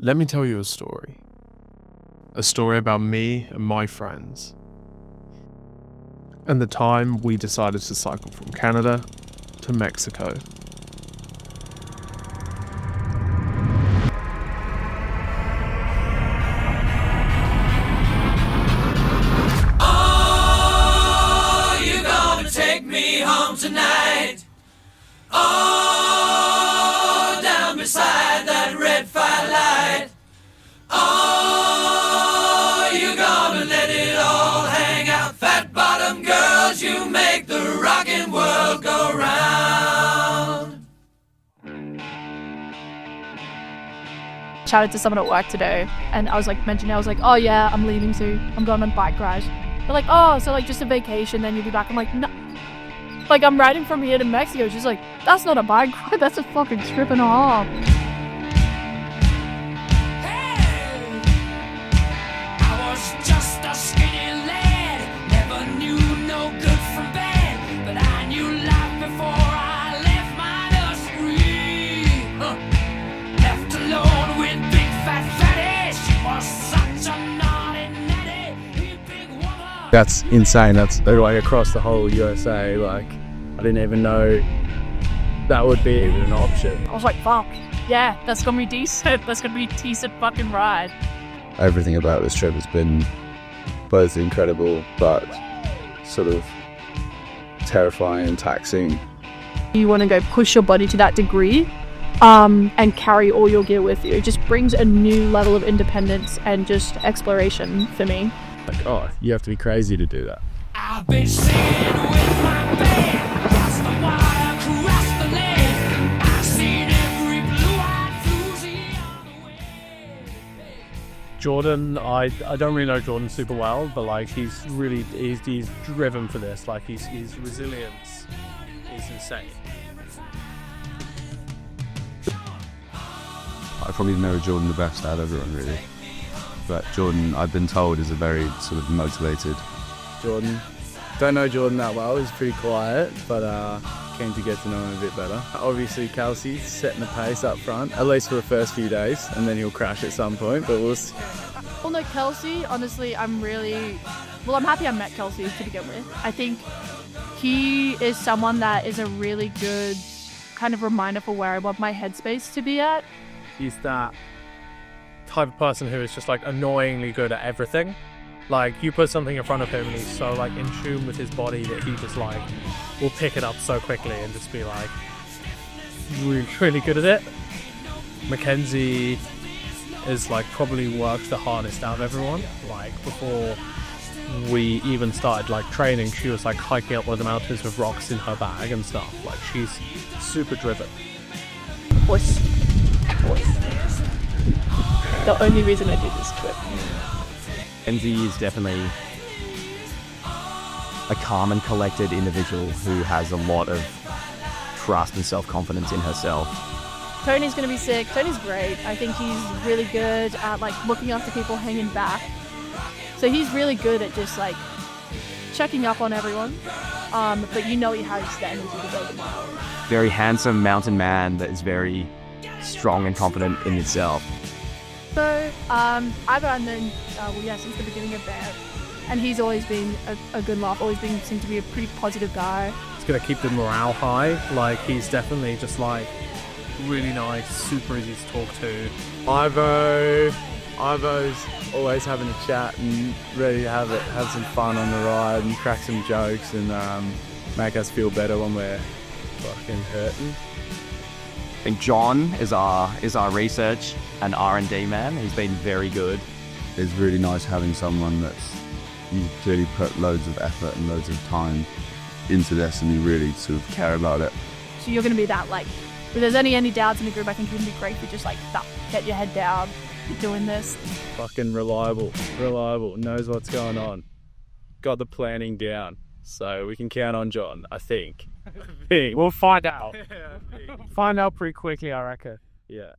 Let me tell you a story. A story about me and my friends. And the time we decided to cycle from Canada to Mexico. Oh, you're gonna take me home tonight. Oh, down beside that red firelight. Oh, you're gonna let it all hang out. Fat bottom girls, you make the rockin' world go round. Chatted to someone at work today, and I was like, oh yeah, I'm leaving soon. I'm going on a bike ride. They're like, oh, so like just a vacation, then you'll be back. I'm like, no. Like, I'm riding from here to Mexico. She's like, that's not a bike ride, that's a fucking trip and a half. That's insane. That's like across the whole USA. Like, I didn't even know that would be even an option. I was like, fuck, yeah, that's gonna be decent. That's gonna be a decent fucking ride. Everything about this trip has been both incredible, but sort of terrifying and taxing. You want to go push your body to that degree, and carry all your gear with you. It just brings a new level of independence and just exploration for me. Like, oh, you have to be crazy to do that. I've been singing with my band across the water, across the lake. I've seen every blue-eyed floozy on the way. Jordan, I don't really know Jordan super well, but like he's driven for this. Like his resilience is insane. I probably know Jordan the best out of everyone, really. But Jordan, I've been told, is a very sort of motivated. Jordan, don't know Jordan that well. He's pretty quiet, but keen to get to know him a bit better. Obviously, Kelsey's setting the pace up front, at least for the first few days, and then he'll crash at some point, but we'll see. Well, no, Kelsey, honestly, I'm happy I met Kelsey to begin with. I think he is someone that is a really good kind of reminder for where I want my headspace to be at. He's that type of person who is just like annoyingly good at everything. Like, you put something in front of him and he's so like in tune with his body that he just like will pick it up so quickly and just be like really, really good at it. Mackenzie is like probably worked the hardest out of everyone. Like, before we even started like training, she was like hiking up one of the mountains with rocks in her bag and stuff. Like, she's super driven. Voice. The only reason I did this trip. Enzi is definitely a calm and collected individual who has a lot of trust and self-confidence in herself. Tony's going to be sick. Tony's great. I think he's really good at like looking after people hanging back. So he's really good at just like checking up on everyone. But you know he has the energy to go the mile. Very handsome mountain man that is very strong and confident in itself. So I've known since the beginning of Banff, and he's always been a good laugh, seemed to be a pretty positive guy. It's gonna keep the morale high. Like, he's definitely just like really nice, super easy to talk to. Ivo's always having a chat and ready to have some fun on the ride and crack some jokes and make us feel better when we're fucking hurting. I think John is our research and R&D man. He's been very good. It's really nice having someone that's you clearly put loads of effort and loads of time into this, and you really sort of care about it. So you're going to be that, like, if there's any doubts in the group, I think you're going to be great for just like that. Get your head down, you're doing this. Fucking reliable, knows what's going on. Got the planning down, so we can count on John, I think. We'll find out. Find out pretty quickly, I reckon. Yeah.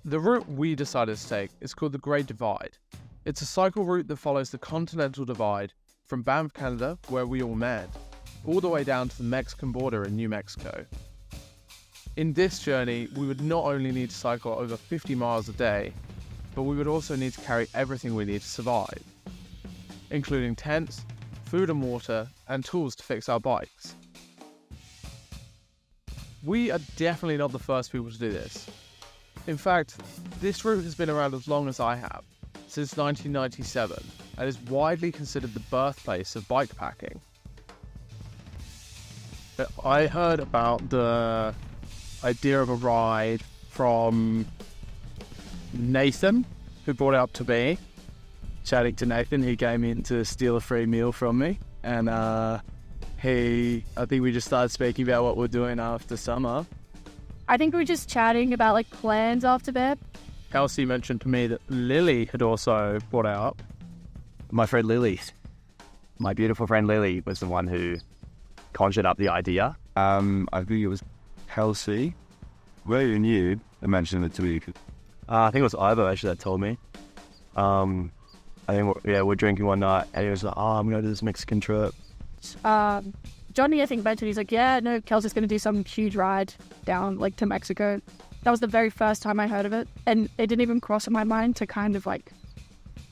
The route we decided to take is called the Great Divide. It's a cycle route that follows the Continental Divide from Banff, Canada, where we all met, all the way down to the Mexican border in New Mexico. In this journey, we would not only need to cycle over 50 miles a day, but we would also need to carry everything we need to survive, including tents, food and water, and tools to fix our bikes. We are definitely not the first people to do this. In fact, this route has been around as long as I have, since 1997, and is widely considered the birthplace of bikepacking. I heard about the idea of a ride from Nathan, who brought it up to me. Shouting to Nathan, he came in to steal a free meal from me, and I think we just started speaking about what we're doing after summer. I think we were just chatting about like plans after that. Kelsey mentioned to me that Lily had also brought it up. My friend Lily, my beautiful friend Lily, was the one who conjured up the idea. I think it was Kelsey. Were you new? They mentioned it to me. I think it was Ivo actually that told me. I think we're drinking one night, and he was like, "Oh, I'm going to do this Mexican trip." Johnny, I think, mentioned, he's like, yeah, no, Kelsey's going to do some huge ride down, like, to Mexico. That was the very first time I heard of it, and it didn't even cross in my mind to kind of, like,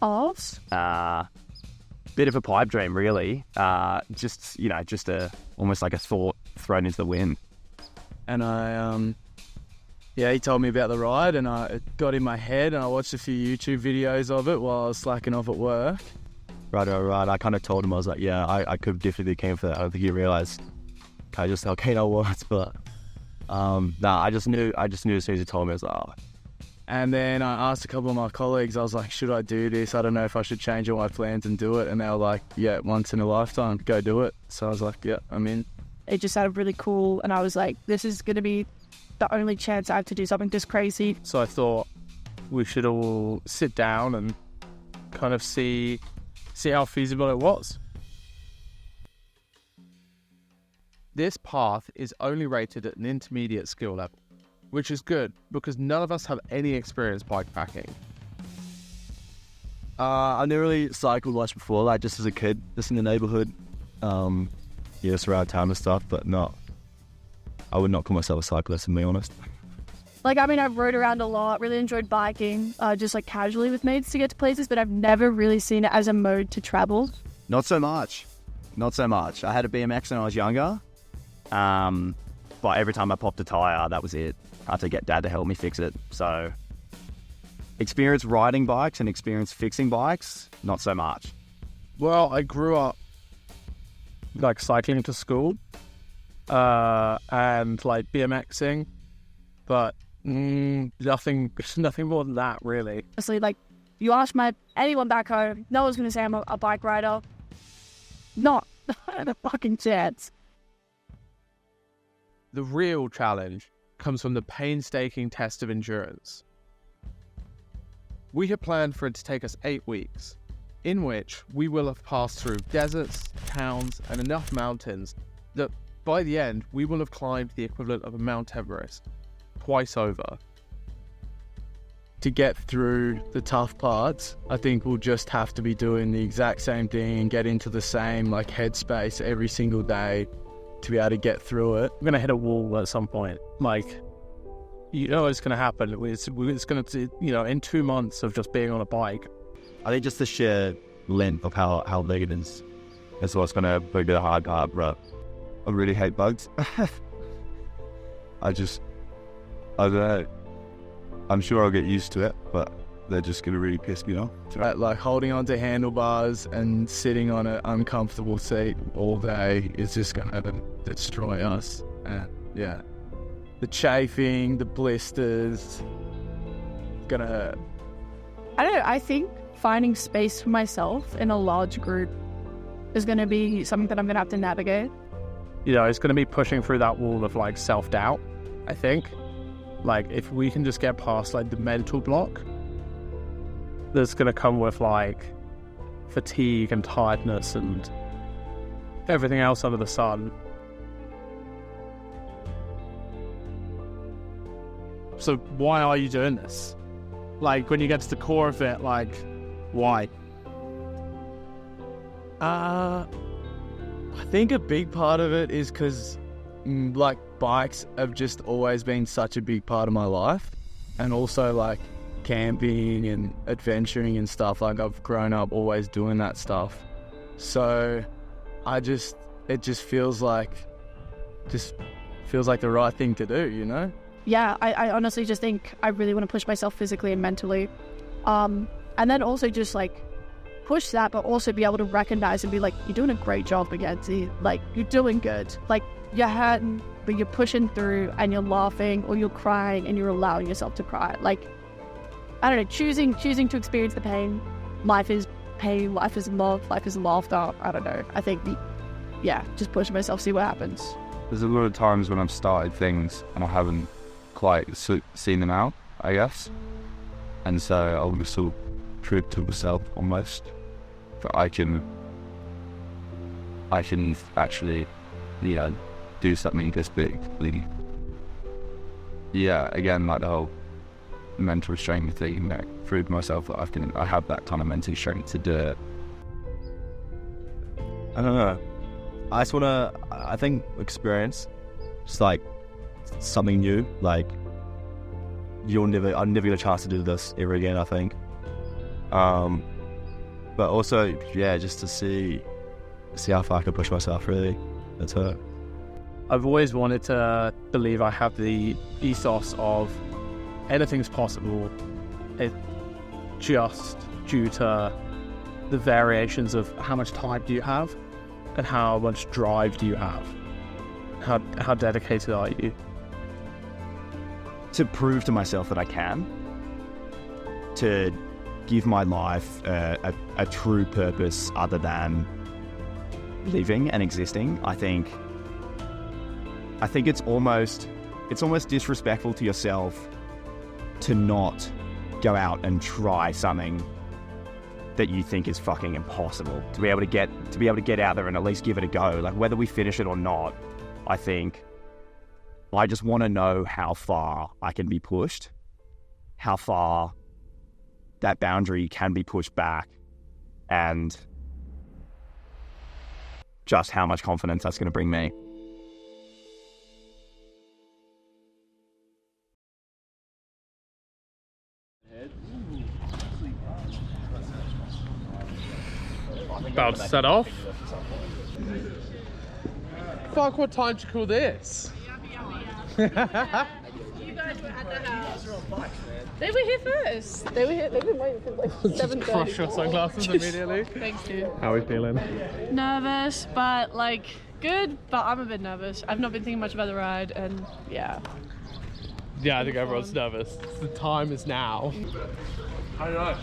ask. Bit of a pipe dream, really. Just almost like a thought thrown into the wind. And he told me about the ride, and it got in my head, and I watched a few YouTube videos of it while I was slacking off at work. Right. I kind of told him, I was like, yeah, I could definitely be keen for that. I don't think he realised just how keen I was, but I just knew as soon as he told me, I was like, oh. And then I asked a couple of my colleagues, I was like, should I do this? I don't know if I should change all my plans and do it. And they were like, yeah, once in a lifetime, go do it. So I was like, yeah, I'm in. It just sounded really cool, and I was like, this is going to be the only chance I have to do something this crazy. So I thought we should all sit down and kind of see how feasible it was. This path is only rated at an intermediate skill level, which is good because none of us have any experience bikepacking. I never really cycled much before, like just as a kid, just in the neighbourhood, just around town and stuff, but I would not call myself a cyclist, to be honest. Like, I mean, I've rode around a lot, really enjoyed biking, just like casually with mates to get to places, but I've never really seen it as a mode to travel. Not so much. I had a BMX when I was younger, but every time I popped a tyre, that was it. I had to get Dad to help me fix it. So, experience riding bikes and experience fixing bikes, not so much. Well, I grew up like cycling to school and like BMXing, but nothing more than that, really. Honestly, like, you ask anyone back home, no one's going to say I'm a bike rider. Not a fucking chance. The real challenge comes from the painstaking test of endurance. We had planned for it to take us 8 weeks, in which we will have passed through deserts, towns, and enough mountains that by the end we will have climbed the equivalent of a Mount Everest, twice over. To get through the tough parts, I think we'll just have to be doing the exact same thing and get into the same like headspace every single day to be able to get through it. We're going to hit a wall at some point. Like, you know it's going to happen. It's going to, in 2 months of just being on a bike. I think just the sheer length of how big it is what's going to be the hard part, bro. I really hate bugs. I don't know. I'm sure I'll get used to it, but they're just going to really piss me off. Like holding onto handlebars and sitting on an uncomfortable seat all day is just going to destroy us. And yeah, the chafing, the blisters, going to hurt. I don't know, I think finding space for myself in a large group is going to be something that I'm going to have to navigate. It's going to be pushing through that wall of like self-doubt, I think. Like, if we can just get past like the mental block that's going to come with like fatigue and tiredness and everything else under the sun. So why are you doing this? Like, when you get to the core of it, like, Why? I think a big part of it is because, like, bikes have just always been such a big part of my life. And also, like, camping and adventuring and stuff. Like, I've grown up always doing that stuff. So, it just feels like the right thing to do, you know? Yeah, I honestly just think I really want to push myself physically and mentally. And then also just, like, push that, but also be able to recognize and be like, you're doing a great job, Mackenzie. Like, you're doing good. Like, you're hurting, but you're pushing through and you're laughing or you're crying and you're allowing yourself to cry. Like, I don't know, choosing to experience the pain. Life is pain, life is love, life is laughter. I don't know. I think, just push myself, see what happens. There's a lot of times when I've started things and I haven't quite seen them out, I guess. And so I'll just sort of prove to myself almost that I can actually, do something this big. Yeah, again, like the whole mental strength thing, prove to myself that I have that kind of mental strength to do it. I don't know. I think experience, just like something new. Like, I'll never get a chance to do this ever again, I think. But also, just to see how far I can push myself, really. That's it. I've always wanted to believe I have the ethos of anything's possible. It's just due to the variations of how much time do you have and how much drive do you have. How dedicated are you? To prove to myself that I can. To give my life a true purpose other than living and existing. I think it's almost disrespectful to yourself to not go out and try something that you think is fucking impossible. To be able to get out there and at least give it a go. Like, whether we finish it or not, I think I just want to know how far I can be pushed, how far that boundary can be pushed back, and just how much confidence that's going to bring me. About to set off. Fuck, what time do you call this? You guys were at the house. They were here first. They've been waiting since like 7:30. Crush your sunglasses immediately. Thanks, dude. How are we feeling? Nervous, but like good. But I'm a bit nervous. I've not been thinking much about the ride, and yeah. Yeah, I think everyone's nervous. The time is now. I don't know.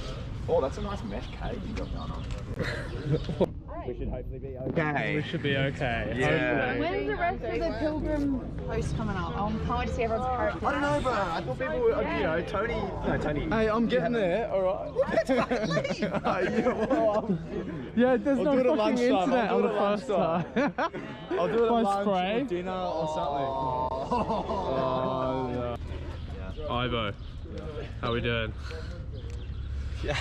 Oh, that's a nice mesh cake you got going on. We should hopefully be okay. We should be okay. Yeah. When's the rest of the pilgrim post coming up? I can't wait to see everyone's character. I don't know, bro. I thought people would, Tony. Hey, I'm getting there, alright? Yeah, there's I'll no do it at fucking lunchtime, internet I'll on do the it at first time. I'll do it By at lunch spray? or dinner or something. Ivo, how we doing? Yeah.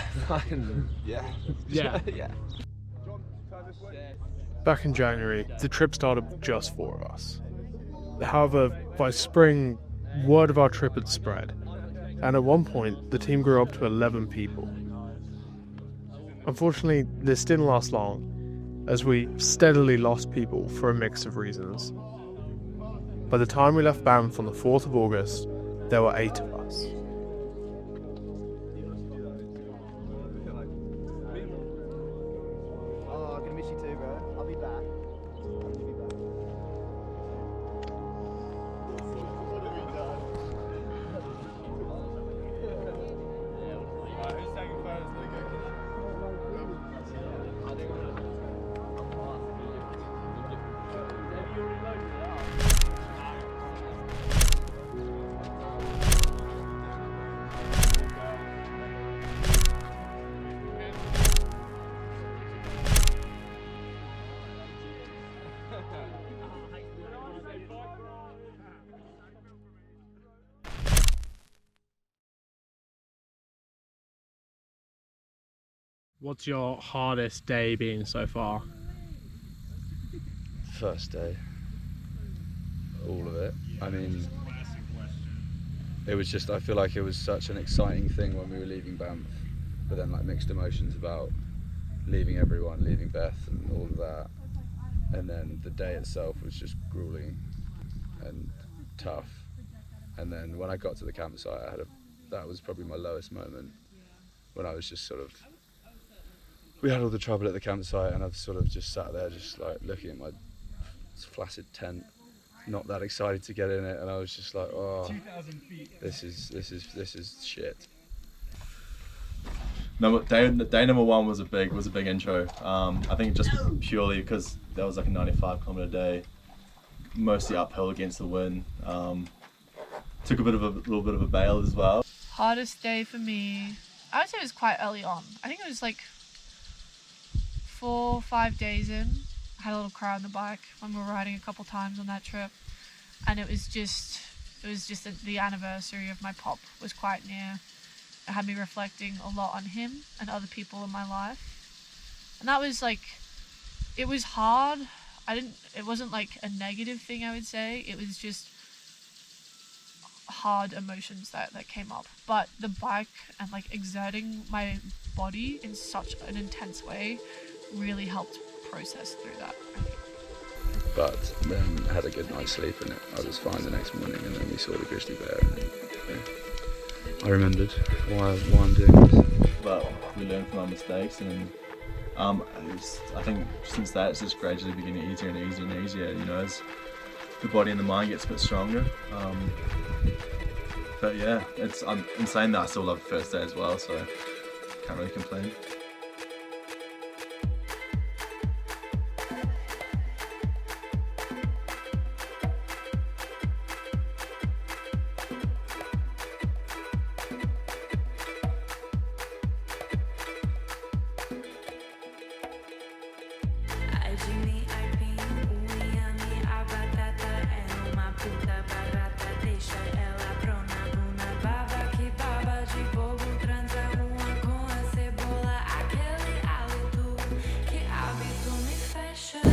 Back in January, the trip started with just 4 of us. However, by spring, word of our trip had spread, and at one point, the team grew up to 11 people. Unfortunately, this didn't last long, as we steadily lost people for a mix of reasons. By the time we left Banff on the 4th of August, there were 8 of us. Oh, I'm gonna miss you too, bro. I'll be back. What's your hardest day been so far? First day. All of it. I mean, it was just, I feel like it was such an exciting thing when we were leaving Banff, but then like mixed emotions about leaving everyone, leaving Beth and all of that. And then the day itself was just grueling and tough. And then when I got to the campsite, that was probably my lowest moment, when I was just sort of, we had all the trouble at the campsite and I've sort of just sat there just like looking at my flaccid tent, not that excited to get in it, and I was just like, oh, this is shit. Day number one was a big intro. I think just purely because that was like a 95-kilometer day, mostly uphill against the wind. Took a little bit of a bail as well. Hardest day for me, I would say it was quite early on. I think it was like 4 or 5 days in. I had a little cry on the bike when we were riding a couple times on that trip, and it was just the anniversary of my pop was quite near. It had me reflecting a lot on him and other people in my life, and that was like, it was hard. It wasn't like a negative thing, I would say. It was just hard emotions that came up. But the bike and like exerting my body in such an intense way really helped process through that, I think. But then had a good night's sleep and I was fine the next morning, and then we saw the grizzly bear and then, I remembered why I'm doing this. But we learned from our mistakes, and I think since that it's just gradually been getting easier and easier and easier, you know, as the body and the mind gets a bit stronger. But yeah, I'm saying that I still love the first day as well, so can't really complain.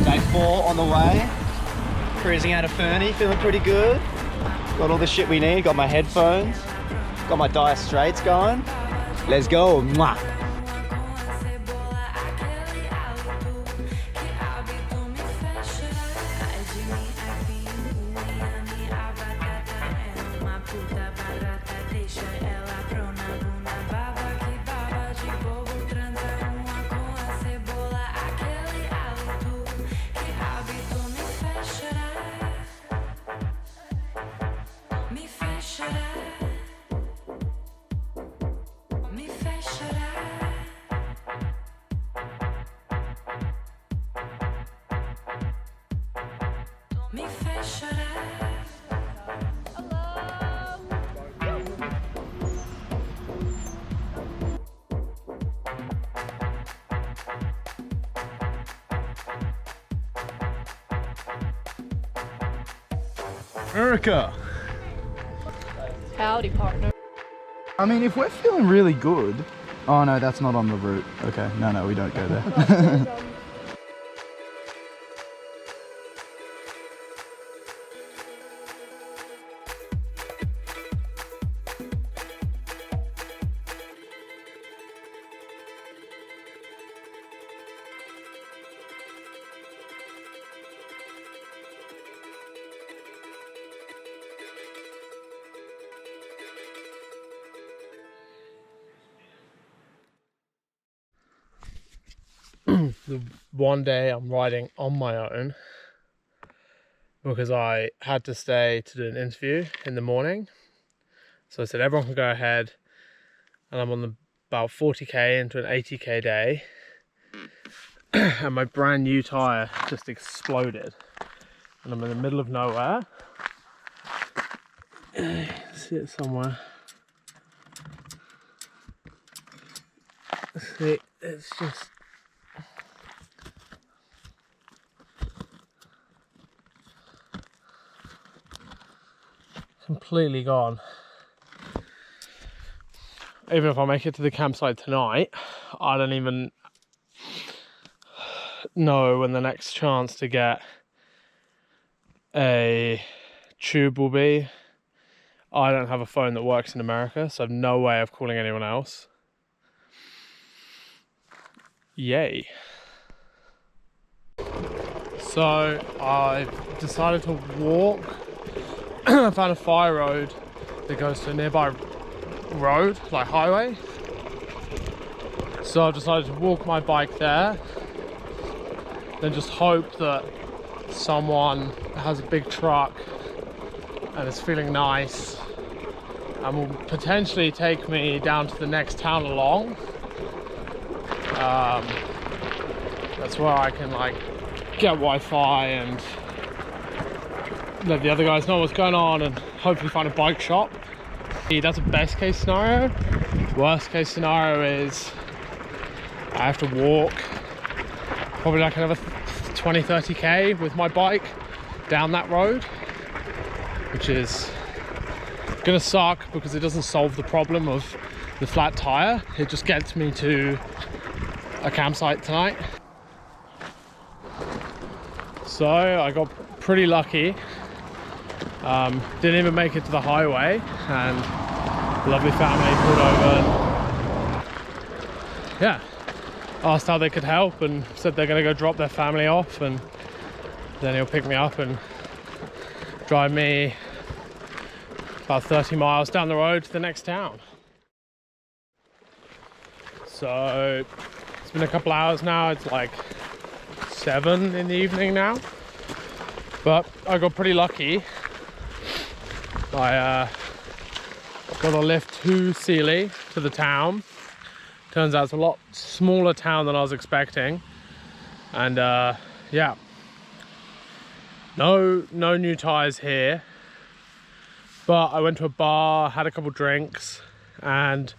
Day 4 on the way, cruising out of Fernie, feeling pretty good. Got all the shit we need, got my headphones, got my Dire Straits going. Let's go. Mwah. Erica! Howdy, partner. I mean, if we're feeling really good... Oh no, that's not on the route. Okay, no, we don't go there. The one day I'm riding on my own because I had to stay to do an interview in the morning. So I said everyone can go ahead, and I'm on about 40k into an 80k day, and my brand new tyre just exploded, and I'm in the middle of nowhere. See it somewhere. See, it's just completely gone. even if I make it to the campsite tonight, I don't even know when the next chance to get a tube will be. I don't have a phone that works in America, so I have no way of calling anyone else. Yay. So I've decided to walk. I found a fire road that goes to a nearby road, like highway. So I've decided to walk my bike there, then just hope that someone has a big truck and is feeling nice and will potentially take me down to the next town along. That's where I can like get Wi-Fi and let the other guys know what's going on and hopefully find a bike shop. That's a best case scenario. Worst case scenario is I have to walk probably like another 20-30k with my bike down that road, which is gonna suck because it doesn't solve the problem of the flat tire. It just gets me to a campsite tonight. So I got pretty lucky. Didn't even make it to the highway, and a lovely family pulled over and yeah, asked how they could help and said they're gonna go drop their family off and then he'll pick me up and drive me about 30 miles down the road to the next town. So it's been a couple hours now. It's like 7 in the evening now, but I got pretty lucky. I got a lift to Sealy, to the town. Turns out it's a lot smaller town than I was expecting, and yeah, no new tires here. But I went to a bar, had a couple drinks, and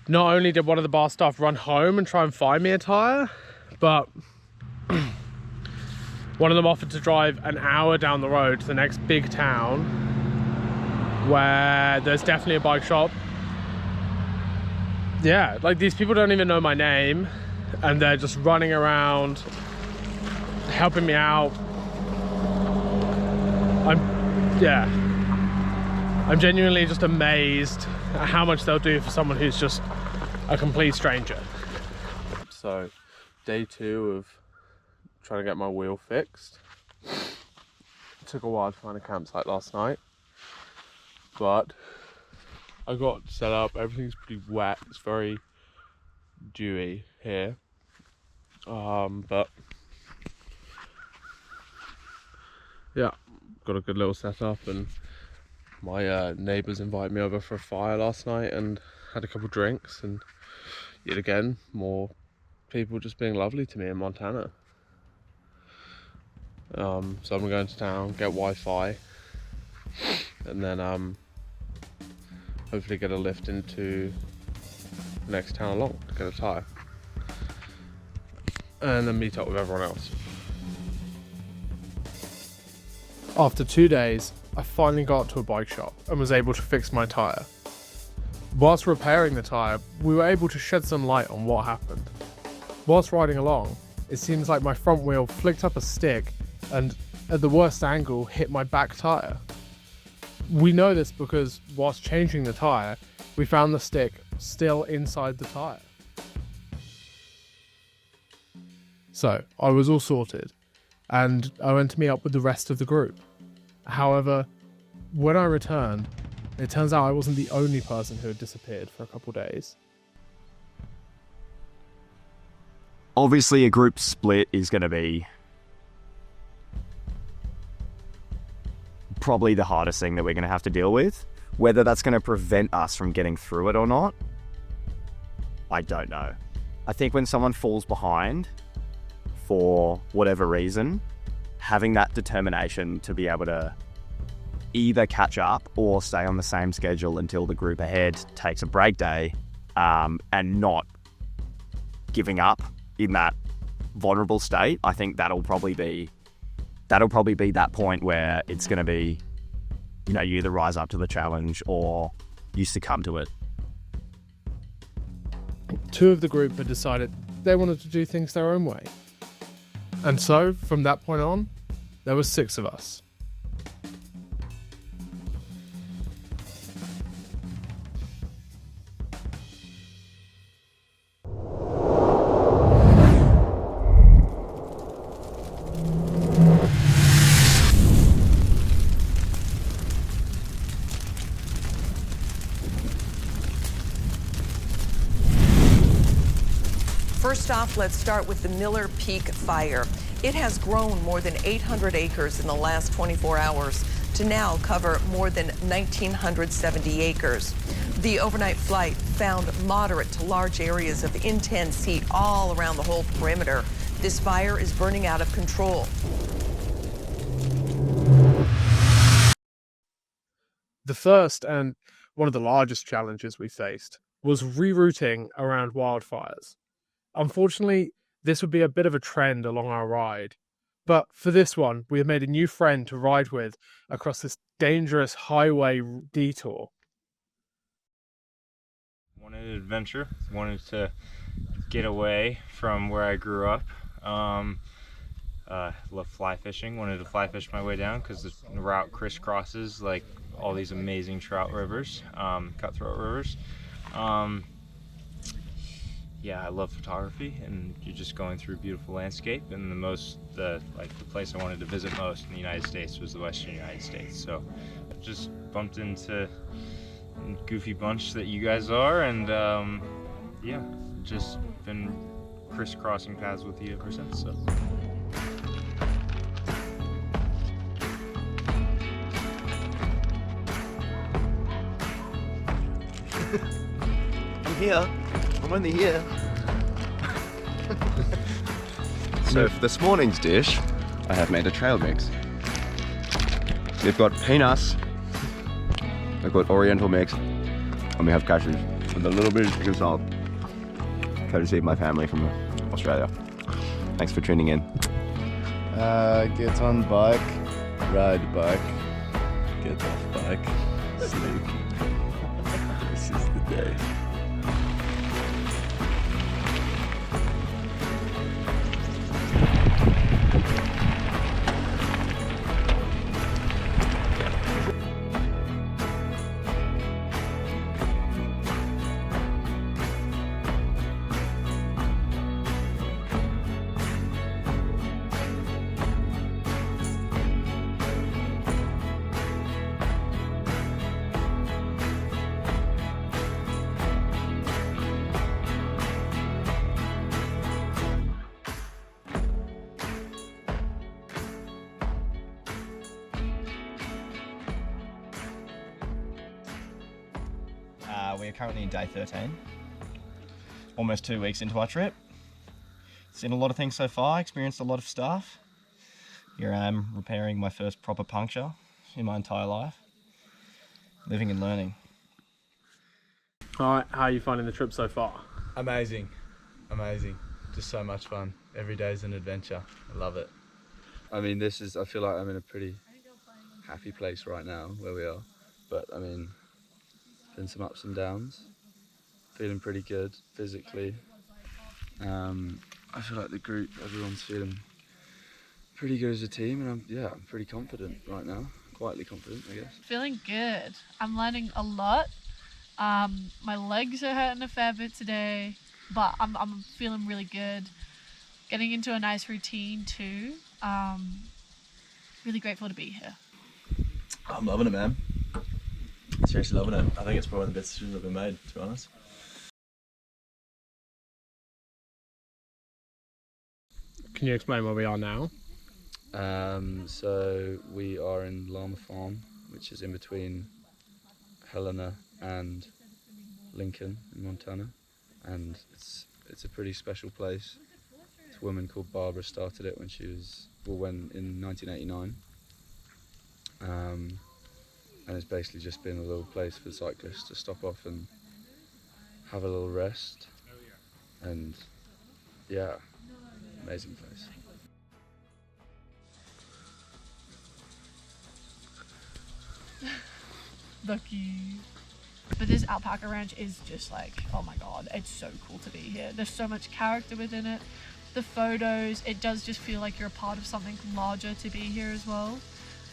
not only did one of the bar staff run home and try and find me a tire, but one of them offered to drive an hour down the road to the next big town where there's definitely a bike shop. Yeah, like these people don't even know my name and they're just running around helping me out. I'm genuinely just amazed at how much they'll do for someone who's just a complete stranger. So day 2 of trying to get my wheel fixed. It took a while to find a campsite last night, but I got set up. Everything's pretty wet. It's very dewy here, but yeah, got a good little setup, and my neighbours invited me over for a fire last night and had a couple drinks, and yet again more people just being lovely to me in Montana. So I'm going to town, get Wi-Fi, and then hopefully get a lift into the next town along to get a tyre, and then meet up with everyone else. After 2 days, I finally got to a bike shop and was able to fix my tyre. Whilst repairing the tyre, we were able to shed some light on what happened. Whilst riding along, it seems like my front wheel flicked up a stick and at the worst angle hit my back tyre. We know this because whilst changing the tyre, we found the stick still inside the tyre. So I was all sorted and I went to meet up with the rest of the group. However, when I returned, it turns out I wasn't the only person who had disappeared for a couple days. Obviously, a group split is going to be probably the hardest thing that we're going to have to deal with. Whether that's going to prevent us from getting through it or not, I don't know. I think when someone falls behind for whatever reason, having that determination to be able to either catch up or stay on the same schedule until the group ahead takes a break day, and not giving up in that vulnerable state, I think that'll probably be that point where it's going to be, you know, you either rise up to the challenge or you succumb to it. 2 of the group had decided they wanted to do things their own way. And so, from that point on, there were 6 of us. First off, let's start with the Miller Peak fire. It has grown more than 800 acres in the last 24 hours to now cover more than 1,970 acres. The overnight flight found moderate to large areas of intense heat all around the whole perimeter. This fire is burning out of control. The first and one of the largest challenges we faced was rerouting around wildfires. Unfortunately, this would be a bit of a trend along our ride. But for this one, we have made a new friend to ride with across this dangerous highway detour. Wanted adventure, wanted to get away from where I grew up. Love fly fishing, wanted to fly fish my way down because the route crisscrosses like all these amazing trout rivers, cutthroat rivers. Yeah, I love photography, and you're just going through a beautiful landscape. And the place I wanted to visit most in the United States was the Western United States. So, I just bumped into a goofy bunch that you guys are, and yeah, just been crisscrossing paths with you ever since. So. I'm here. I'm only here. So for this morning's dish, I have made a trail mix. We've got peanuts, we've got oriental mix, and we have cashews with a little bit of chicken salt. Courtesy of my family from Australia. Thanks for tuning in. Get on bike, ride bike, get off bike, sleep. This is the day. We're currently in day 13, almost 2 weeks into our trip. Seen a lot of things so far, experienced a lot of stuff. Here I am repairing my first proper puncture in my entire life. Living and learning. Alright, how are you finding the trip so far? Amazing. Just so much fun. Every day is an adventure. I love it. I mean, I feel like I'm in a pretty happy place right now where we are. But I mean, been some ups and downs. Feeling pretty good physically. I feel like the group, everyone's feeling pretty good as a team, and I'm pretty confident right now. Quietly confident, I guess. Feeling good. I'm learning a lot. My legs are hurting a fair bit today, but I'm feeling really good. Getting into a nice routine too. Really grateful to be here. I'm loving it, man. Seriously loving it. I think it's probably the best decision I've ever made, to be honest. Can you explain where we are now? So we are in Llama Farm, which is in between Helena and Lincoln in Montana, and it's a pretty special place. This woman called Barbara started it when in 1989, and it's basically just been a little place for cyclists to stop off and have a little rest, and yeah, amazing place. Lucky. But this alpaca ranch is just like, oh my god, it's so cool to be here. There's so much character within it. The photos, it does just feel like you're a part of something larger to be here as well.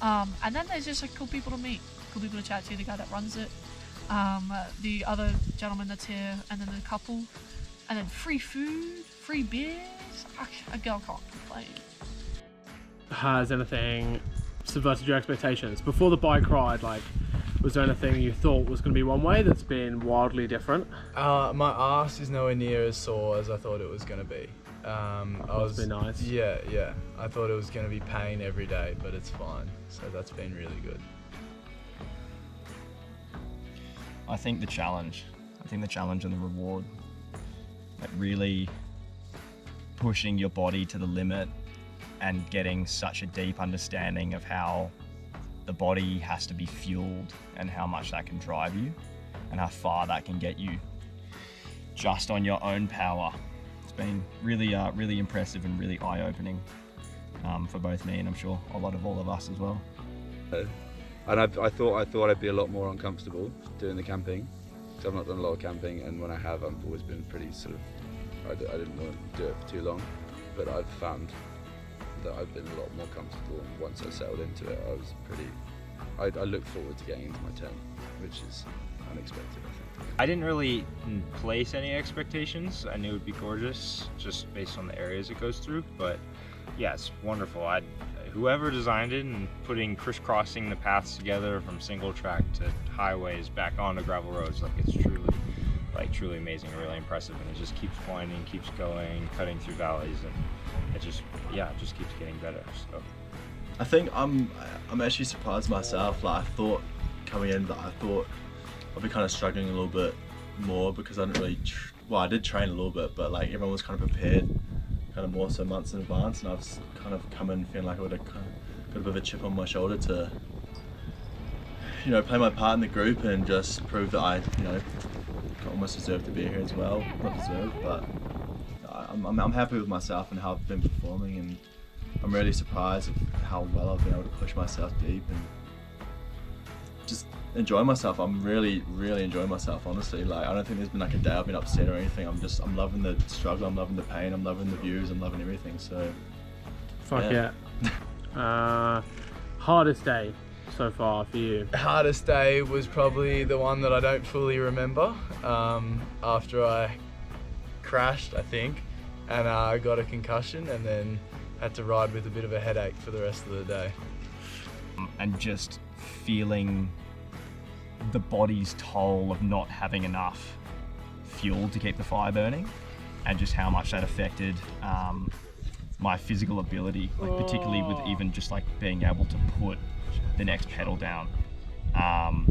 And then there's just like cool people to meet, cool people to chat to, the guy that runs it, the other gentleman that's here, and then the couple, and then free food, free beers. A girl can't complain. Has anything subverted your expectations? Before the bike ride, like, was there anything you thought was going to be one way that's been wildly different? My arse is nowhere near as sore as I thought it was going to be. That's been nice. Yeah. I thought it was going to be pain every day, but it's fine. So that's been really good. I think the challenge and the reward, like really pushing your body to the limit and getting such a deep understanding of how the body has to be fueled and how much that can drive you and how far that can get you just on your own power. It's been really impressive and really eye-opening for both me and I'm sure a lot of all of us as well. And I thought I'd be a lot more uncomfortable doing the camping, because I've not done a lot of camping, and when I have, I've always been pretty sort of, I didn't want to do it for too long, but I've found that I've been a lot more comfortable, and once I settled into it, I look forward to getting into my tent, which is unexpected, I think. I didn't really place any expectations. I knew it would be gorgeous just based on the areas it goes through, but yeah, it's wonderful. Whoever designed it and crisscrossing the paths together from single track to highways back onto gravel roads, like it's truly amazing and really impressive, and it just keeps winding, keeps going, cutting through valleys, and it just keeps getting better. So I think I'm actually surprised myself. Like I thought coming in that I thought I'd be kind of struggling a little bit more because I didn't really I did train a little bit, but like everyone was kind of prepared kind of more so months in advance, and I've kind of come in feeling like I would have kind of got a bit of a chip on my shoulder to, you know, play my part in the group and just prove that I, you know, almost deserve to be here as well. Not deserve, but I'm happy with myself and how I've been performing, and I'm really surprised of how well I've been able to push myself deep and just enjoy myself. I'm really enjoying myself, honestly. Like I don't think there's been like a day I've been upset or anything. I'm loving the struggle, I'm loving the pain, I'm loving the views, I'm loving everything. So fuck yeah. Hardest day so far for you? Hardest day was probably the one that I don't fully remember, after I crashed, I think, and I got a concussion and then had to ride with a bit of a headache for the rest of the day. And just feeling the body's toll of not having enough fuel to keep the fire burning, and just how much that affected my physical ability, like particularly with even just like being able to put the next pedal down. I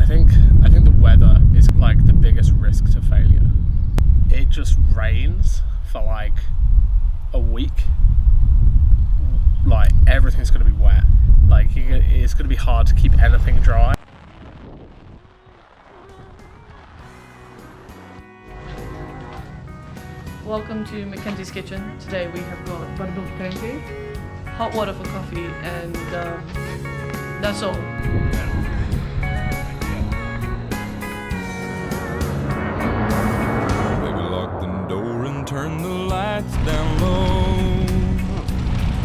think the weather is like the biggest risk to failure. It just rains for like a week. Like everything's gonna be wet. Like it's gonna be hard to keep anything dry. Welcome to Mackenzie's Kitchen. Today we have got buttermilk pancake, hot water for coffee, and that's all. Baby, lock the door and turn the lights down low.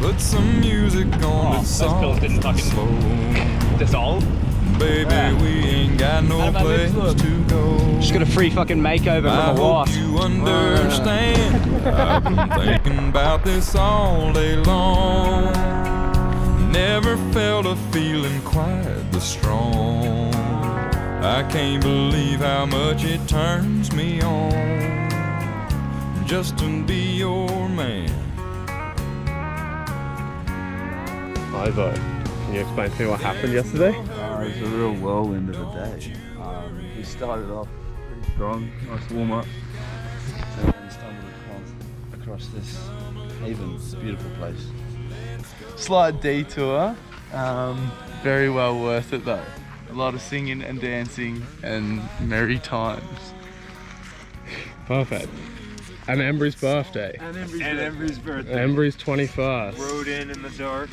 Put some music on that's soft and slow. Dissolve? Baby, we ain't got no place to go. Just got a free fucking makeover from a wasp. I hope you understand. I've been thinking about this all day long. Never felt a feeling quite this strong. I can't believe how much it turns me on just to be your man. Ivo, can you explain to me what happened yesterday? It was a real whirlwind of a day. We started off pretty strong, nice warm up, and then stumbled across this haven, this beautiful place. Slight detour, very well worth it though. A lot of singing and dancing and merry times. Perfect. And Embry's birthday. And Embry's birthday. Embry's 21st. Rode in the dark.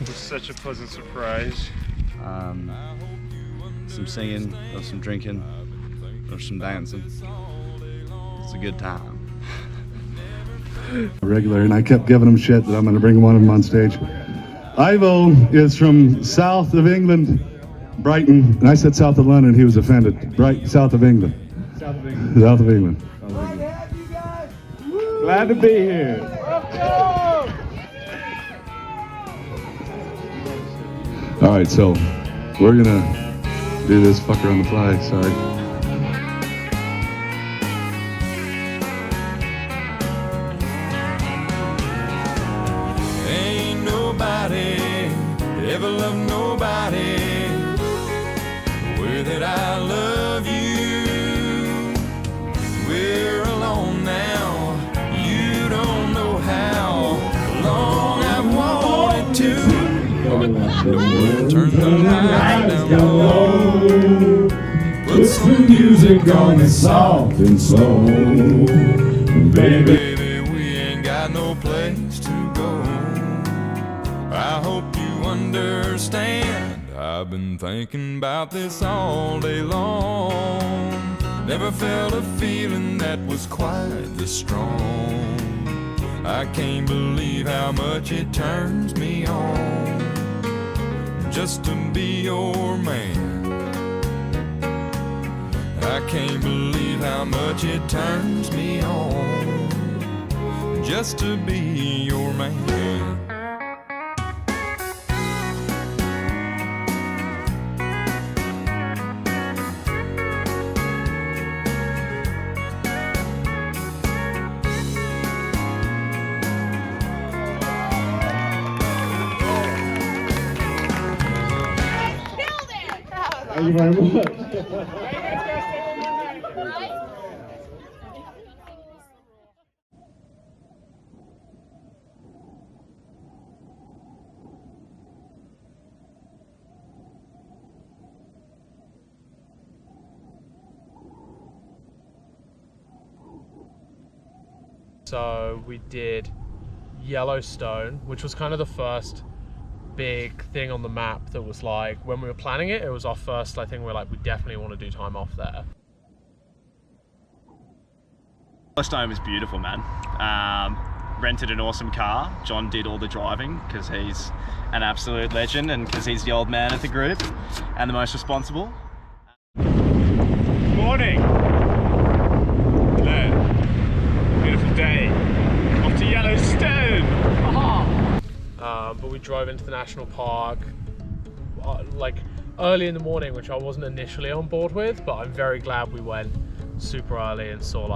It was such a pleasant surprise. Some singing, there was some drinking, there was some dancing. It's a good time. Regular, and I kept giving him shit that I'm going to bring one of them on stage. Ivo is from south of England, Brighton, and I said south of London, he was offended. South of England. South of England. South of England. Glad to be here. All right, so we're gonna do this fucker on the fly. Sorry. Ain't nobody ever loved nobody the way that I love you. We're alone now. You don't know how long I've wanted to. Turn the light down low. Put some music on this soft and slow. Baby, we ain't got no place to go. I hope you understand. I've been thinking about this all day long. Never felt a feeling that was quite this strong. I can't believe how much it turns me on just to be your man. I can't believe how much it turns me on just to be your man. Thank you very much. So we did Yellowstone, which was kind of the first big thing on the map that was like, when we were planning it, it was our first thing we're like, we definitely want to do time off there. Yellowstone was beautiful, man. Rented an awesome car. John did all the driving because he's an absolute legend and because he's the old man of the group and the most responsible. Morning. Hello. Beautiful day. Off to Yellowstone. But we drove into the national park early in the morning, which I wasn't initially on board with, but I'm very glad we went super early and saw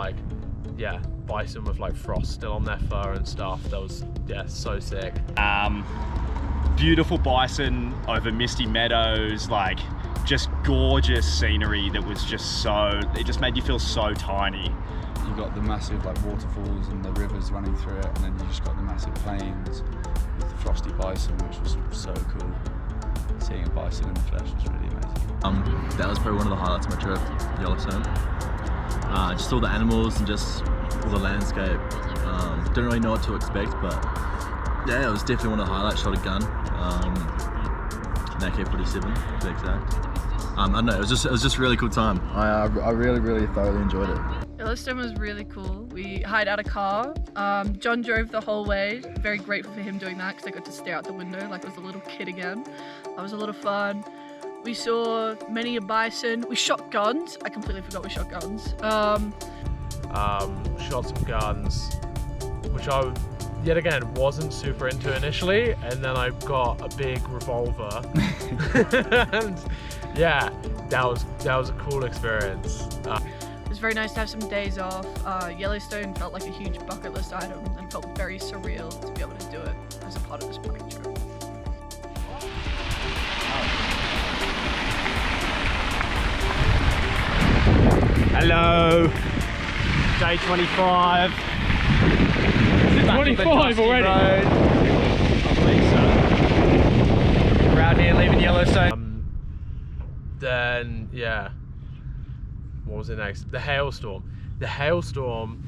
bison with frost still on their fur and stuff. That was so sick. Beautiful bison over misty meadows, just gorgeous scenery that was just it just made you feel so tiny. You got the massive waterfalls and the rivers running through it, and then you just got the massive plains with the frosty bison, which was so cool. Seeing a bison in the flesh was really amazing. That was probably one of the highlights of my trip, Yellowstone. Just all the animals and just all the landscape. Didn't really know what to expect, but yeah, it was definitely one of the highlights. Shot a gun, an AK-47 to be exact. I don't know, it was just a really cool time. I really thoroughly enjoyed it. Yellowstone was really cool. We hired out a car. John drove the whole way. Very grateful for him doing that because I got to stare out the window like I was a little kid again. That was a lot of fun. We saw many a bison. We shot guns. I completely forgot we shot guns. Shot some guns, which I, yet again, wasn't super into initially, and then I got a big revolver. And yeah, that was a cool experience. It was very nice to have some days off. Yellowstone felt like a huge bucket list item and felt very surreal to be able to do it as a part of this bike trip. Hello, day 25. 25 already? I believe so. We're out here leaving Yellowstone. Then yeah, what was it next? The hailstorm. The hailstorm.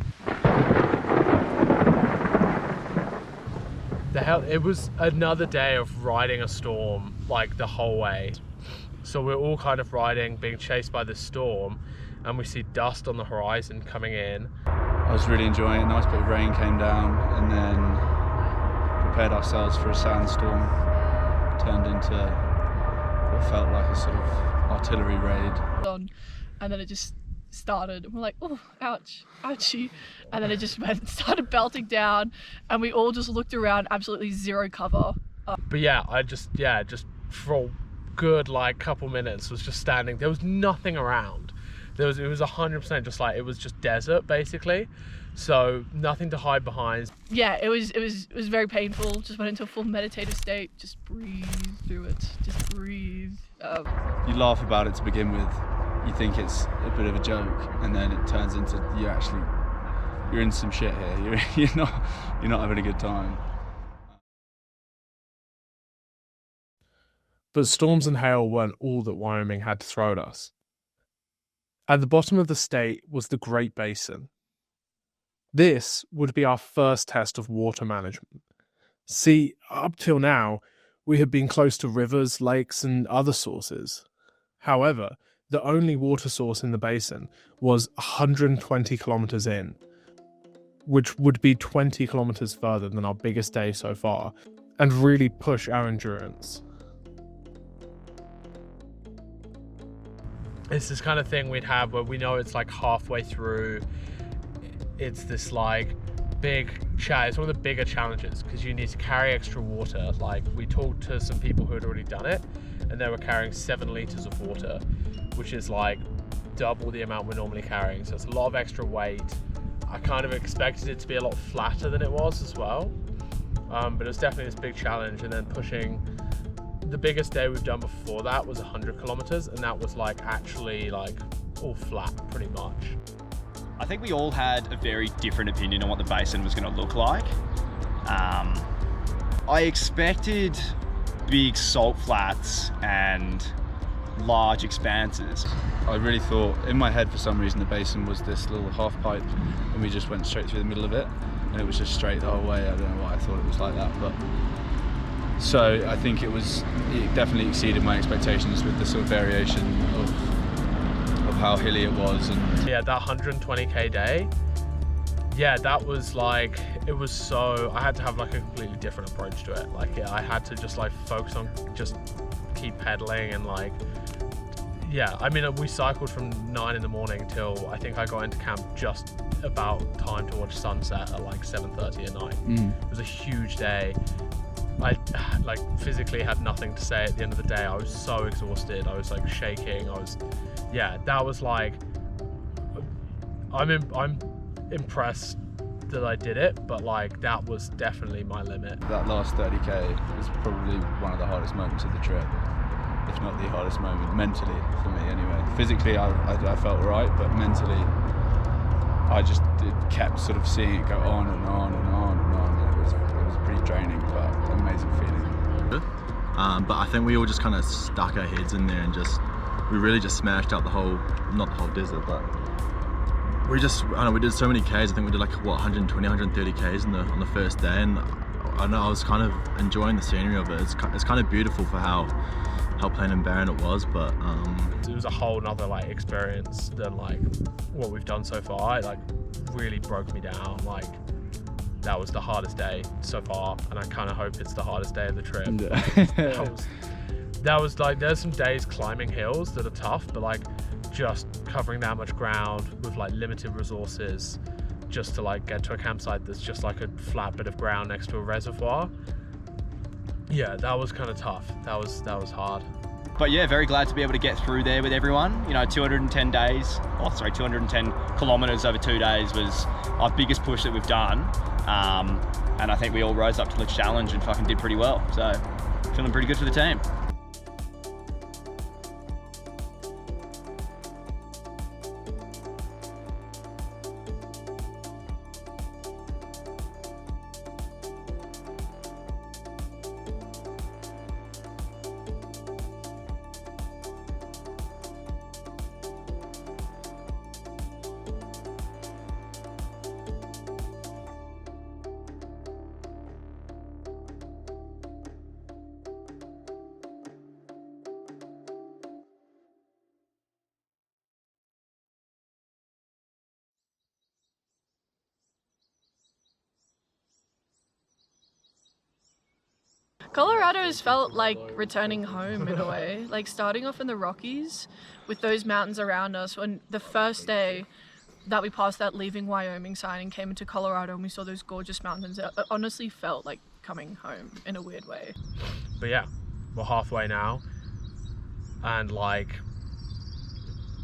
It was another day of riding a storm like the whole way. So we're all kind of riding, being chased by this storm, and we see dust on the horizon coming in. I was really enjoying it. A nice bit of rain came down, and then prepared ourselves for a sandstorm. Turned into what felt like a sort of artillery raid. And then it just started, and we're like, oh, ouch, ouchie. And then it just started belting down, and we all just looked around, absolutely zero cover. But yeah, I just for a good like couple minutes was just standing. There was nothing around. It was 100% just like, it was just desert basically. So nothing to hide behind. Yeah, it was very painful. Just went into a full meditative state. Just breathe through it. Just breathe. You laugh about it to begin with. You think it's a bit of a joke, and then it turns into you're in some shit here. You're not having a good time. But storms and hail weren't all that Wyoming had to throw at us. At the bottom of the state was the Great Basin. This would be our first test of water management. See, up till now, we had been close to rivers, lakes, and other sources. However, the only water source in the basin was 120 kilometers in, which would be 20 kilometers further than our biggest day so far, and really push our endurance. It's this kind of thing we'd have where we know it's like halfway through. It's this like big challenge. It's one of the bigger challenges because you need to carry extra water. Like, we talked to some people who had already done it, and they were carrying 7 liters of water, which is like double the amount we're normally carrying. So it's a lot of extra weight. I kind of expected it to be a lot flatter than it was as well. But it was definitely this big challenge. And then pushing, the biggest day we've done before that was 100 kilometers, and that was like actually like all flat pretty much. I think we all had a very different opinion on what the basin was going to look like. I expected big salt flats and large expanses. I really thought, in my head for some reason, the basin was this little half pipe, and we just went straight through the middle of it, and it was just straight the whole way. I don't know why I thought it was like that, but so I think it definitely exceeded my expectations with the sort of variation of how hilly it was. And yeah, that 120k day, yeah, that was like, it was so, I had to have like a completely different approach to it. Like, yeah, I had to just like focus on just keep pedaling and like, yeah, I mean, we cycled from 9 in the morning till I think I got into camp just about time to watch sunset at like 7:30 at night. It was a huge day. I like physically had nothing to say at the end of the day. I was so exhausted. I was like shaking. Yeah, that was like, I'm impressed that I did it, but like that was definitely my limit. That last 30k was probably one of the hardest moments of the trip, if not the hardest moment, mentally for me anyway. Physically I felt right, but mentally I just kept sort of seeing it go on and on and on and on. It was pretty draining, but amazing feeling. But I think we all just kind of stuck our heads in there and we really just smashed out not the whole desert, but we did so many Ks. I think we did like, 120, 130 Ks on the first day, and I know I was kind of enjoying the scenery of it. It's kind of beautiful for how plain and barren it was, but it was a whole nother like experience than like what we've done so far. It like really broke me down. Like, that was the hardest day so far, and I kind of hope it's the hardest day of the trip. That was like, there's some days climbing hills that are tough, but like just covering that much ground with like limited resources just to like get to a campsite that's just like a flat bit of ground next to a reservoir. Yeah, that was kind of tough. That was hard. But yeah, very glad to be able to get through there with everyone. 210 kilometers over 2 days was our biggest push that we've done. And I think we all rose up to the challenge and fucking did pretty well. So feeling pretty good for the team. Colorado's felt like returning home in a way. Like starting off in the Rockies with those mountains around us, when the first day that we passed that leaving Wyoming sign and came into Colorado and we saw those gorgeous mountains, it honestly felt like coming home in a weird way. But yeah, we're halfway now, and like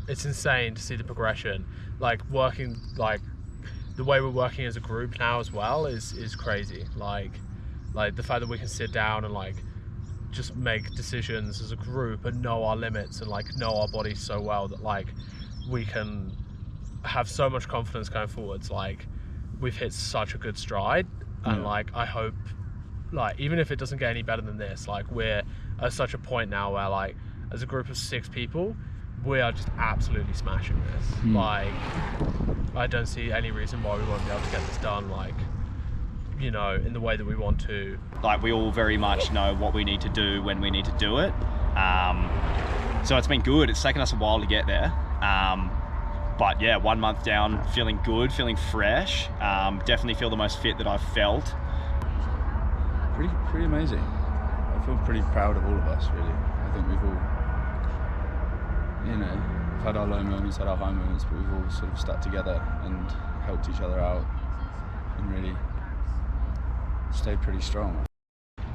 it's insane to see the progression. Like working, like the way we're working as a group now as well is crazy. Like the fact that we can sit down and like just make decisions as a group and know our limits and like know our bodies so well that like we can have so much confidence going forwards. Like we've hit such a good stride, and like I hope, like even if it doesn't get any better than this, like we're at such a point now where like as a group of 6 people we are just absolutely smashing this. Like I don't see any reason why we won't be able to get this done, like, you know, in the way that we want to. Like we all very much know what we need to do when we need to do it. So it's been good. It's taken us a while to get there. But yeah, 1 month down, feeling good, feeling fresh. Definitely feel the most fit that I've felt. Pretty amazing. I feel pretty proud of all of us, really. I think we've all, you know, had our low moments, had our high moments, but we've all sort of stuck together and helped each other out and really stayed pretty strong.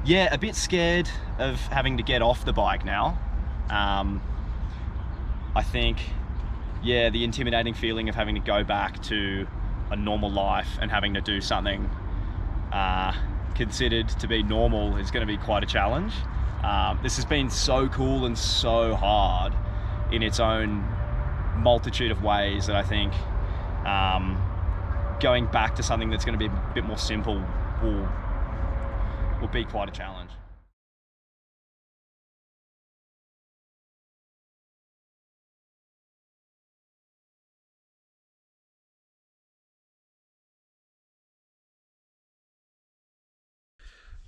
Yeah, a bit scared of having to get off the bike now. I think, yeah, the intimidating feeling of having to go back to a normal life and having to do something considered to be normal is going to be quite a challenge. This has been so cool and so hard in its own multitude of ways that I think going back to something that's going to be a bit more simple will be quite a challenge.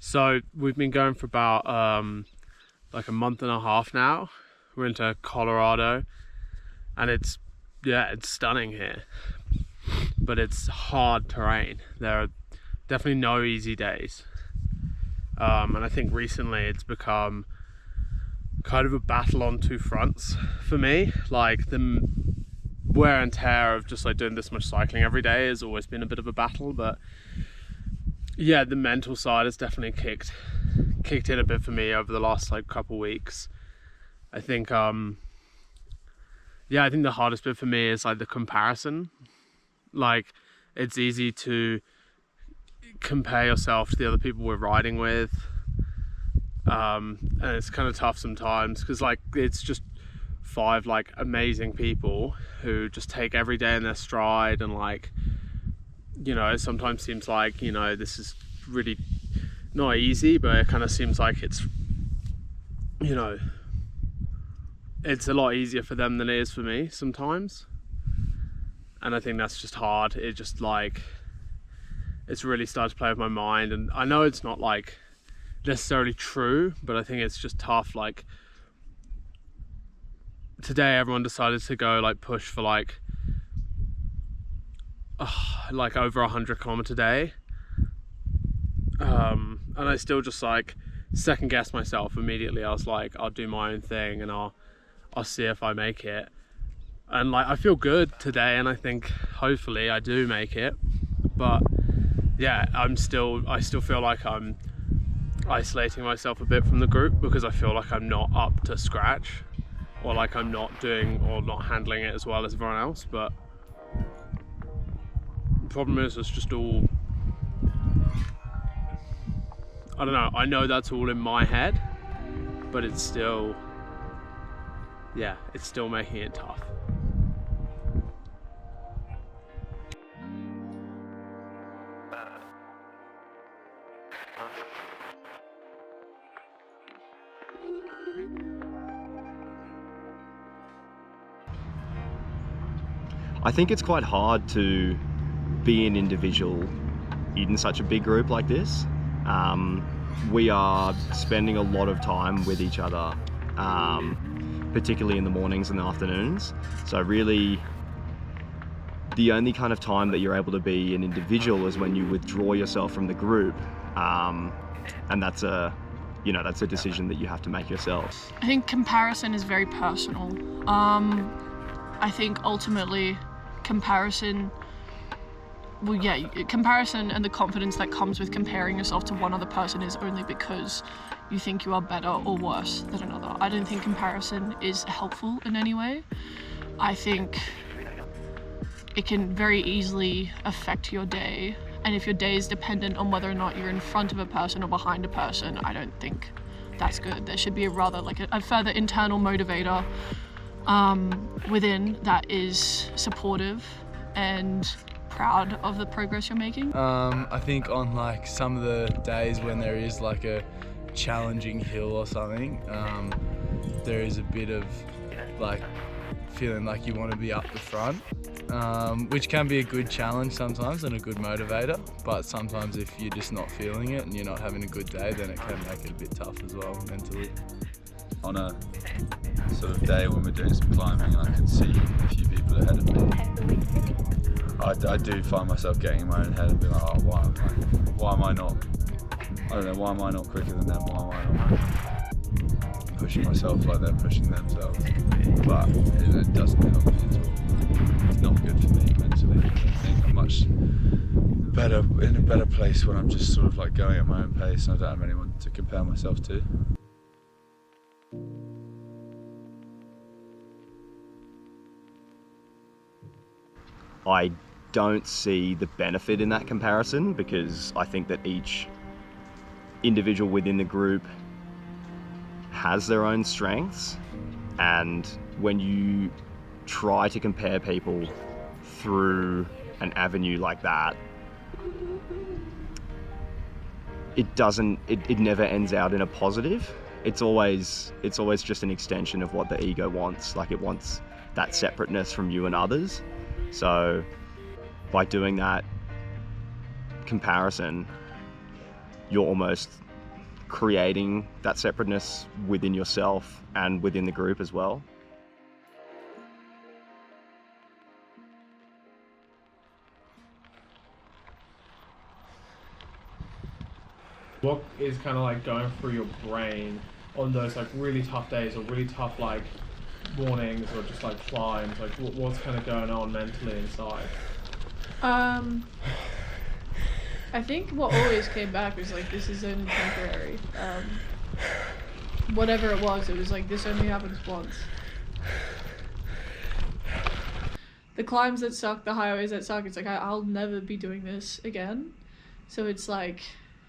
So we've been going for about like a month and a half now. We're into Colorado, and it's stunning here, but it's hard terrain. There are definitely no easy days, and I think recently it's become kind of a battle on 2 fronts for me. Like the wear and tear of just like doing this much cycling every day has always been a bit of a battle, but yeah, the mental side has definitely kicked in a bit for me over the last like couple weeks. I think I think the hardest bit for me is like the comparison. Like it's easy to compare yourself to the other people we're riding with, and it's kind of tough sometimes because like it's just 5 like amazing people who just take every day in their stride, and like, you know, it sometimes seems like, you know, this is really not easy, but it kind of seems like it's, you know, it's a lot easier for them than it is for me sometimes. And I think that's just hard. It just like, it's really started to play with my mind, and I know it's not like necessarily true, but I think it's just tough. Like today everyone decided to go like push for like over 100km a day, and I still just like second guess myself immediately. I was like, I'll do my own thing and I'll see if I make it. And like I feel good today, and I think hopefully I do make it, but yeah, I still feel like I'm isolating myself a bit from the group because I feel like I'm not up to scratch, or like I'm not doing or not handling it as well as everyone else. But the problem is it's just all, I don't know, I know that's all in my head, but it's still, yeah, it's still making it tough. I think it's quite hard to be an individual in such a big group like this. We are spending a lot of time with each other, particularly in the mornings and the afternoons. So really, the only kind of time that you're able to be an individual is when you withdraw yourself from the group. And that's a you know, that's a decision that you have to make yourself. I think comparison is very personal. I think ultimately comparison and the confidence that comes with comparing yourself to one other person is only because you think you are better or worse than another. I don't think comparison is helpful in any way. I think it can very easily affect your day. And if your day is dependent on whether or not you're in front of a person or behind a person, I don't think that's good. There should be a further internal motivator within that is supportive and proud of the progress you're making. I think on like some of the days when there is like a challenging hill or something, there is a bit of like feeling like you want to be up the front, which can be a good challenge sometimes and a good motivator, but sometimes if you're just not feeling it and you're not having a good day, then it can make it a bit tough as well mentally. On a sort of day when we're doing some climbing and I can see a few people ahead of me, I do find myself getting in my own head and being like, oh, why am I not, I don't know, why am I not quicker than them, why am I not pushing myself like they're pushing themselves, but it doesn't help me at all. It's not good for me mentally. I think I'm much better, in a better place when I'm just sort of like going at my own pace and I don't have anyone to compare myself to. I don't see the benefit in that comparison because I think that each individual within the group has their own strengths, and when you try to compare people through an avenue like that, it never ends out in a positive. It's always just an extension of what the ego wants. Like, it wants that separateness from you and others. So by doing that comparison, you're almost creating that separateness within yourself and within the group as well. What is kind of like going through your brain on those like really tough days or really tough like mornings or just like climbs? Like what's kind of going on mentally inside? I think what always came back was like, this is only temporary. Whatever it was like, this only happens once. The climbs that suck, the highways that suck, it's like, I'll never be doing this again. So it's like,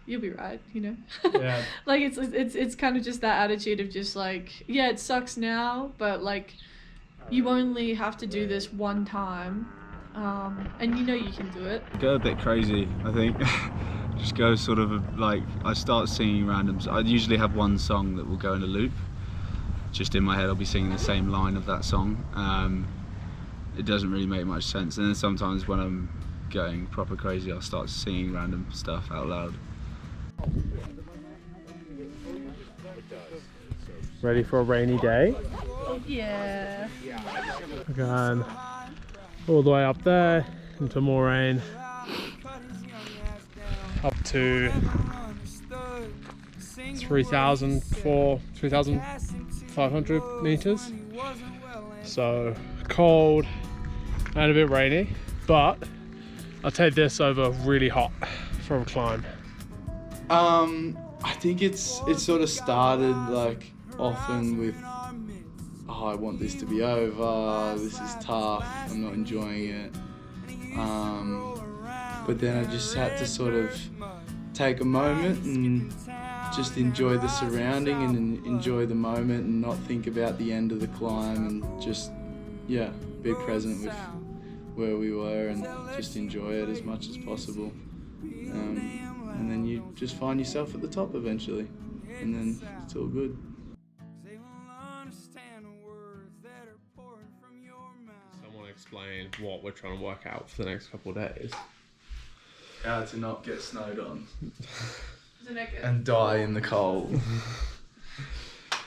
you'll be right, you know? Yeah. Like, it's kind of just that attitude of just like, yeah, it sucks now, but like, you only have to do this one time. And you know you can do it. Go a bit crazy, I think. Just go sort of like, I start singing randoms. I usually have one song that will go in a loop. Just in my head I'll be singing the same line of that song. It doesn't really make much sense. And then sometimes when I'm going proper crazy, I'll start singing random stuff out loud. Ready for a rainy day? Yeah. We're going all the way up there into more rain, up to 3,500 meters. So cold and a bit rainy, but I'll take this over really hot for a climb. I think it's sort of started like often with, oh, I want this to be over, this is tough, I'm not enjoying it. But then I just had to sort of take a moment and just enjoy the surrounding and enjoy the moment and not think about the end of the climb and just, yeah, be present with where we were and just enjoy it as much as possible. And then you just find yourself at the top eventually, and then it's all good. Someone explain what we're trying to work out for the next couple of days. How to not get snowed on and die in the cold.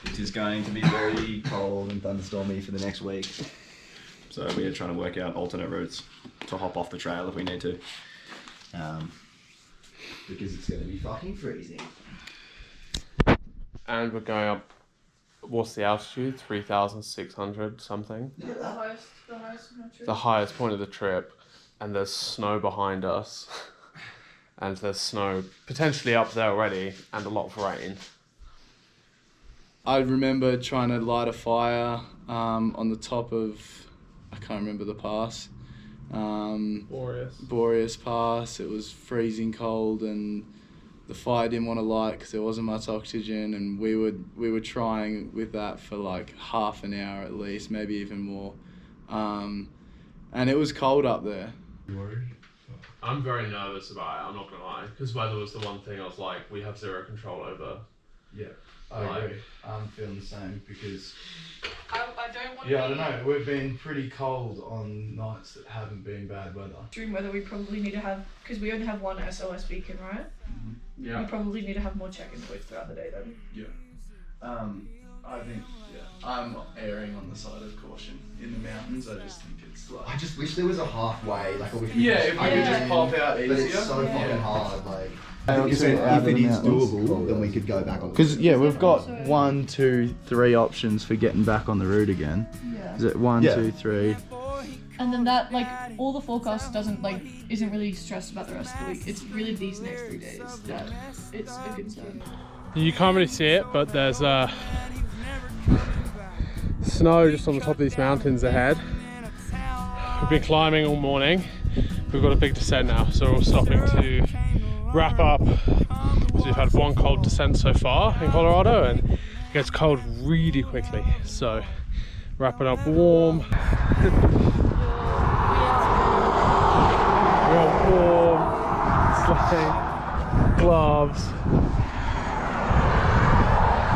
It is going to be very cold and thunderstormy for the next week. So we are trying to work out alternate routes to hop off the trail if we need to. Because it's going to be fucking freezing. And we're going up, what's the altitude? 3,600 something? The highest on the trip. The highest point of the trip, and there's snow behind us. And there's snow potentially up there already, and a lot of rain. I remember trying to light a fire on the top of, I can't remember the pass. Boreas Pass. It was freezing cold, and the fire didn't want to light because there wasn't much oxygen, and we were trying with that for like half an hour at least, maybe even more. And it was cold up there. I'm very nervous about it, I'm not gonna lie, because weather was the one thing I was like, we have zero control over. Yeah, I agree. I'm feeling the same because I don't want I don't know. We've been pretty cold on nights that haven't been bad weather. During weather, we probably need to have, because we only have one SOS beacon, right? Yeah. We probably need to have more check-in points throughout the day then. Yeah. I think, I'm erring on the side of caution. In the mountains, I just think it's like... I just wish there was a halfway, like, or we could if we could just pop out easier. But it's so fucking hard, like... If it is doable, then we could go back on. Because we've got 1, 2, 3 options for getting back on the route again. Yeah. Is it 1, 2, 3? And then that, like, all the forecast isn't really stressed about the rest of the week. It's really these next 3 days that it's a concern. You can't really see it, but there's snow just on the top of these mountains ahead. We've been climbing all morning. We've got a big descent now, so we're stopping to wrap up. So we've had one cold descent so far in Colorado, and it gets cold really quickly. So wrapping up warm. We're all warm, sweating, gloves,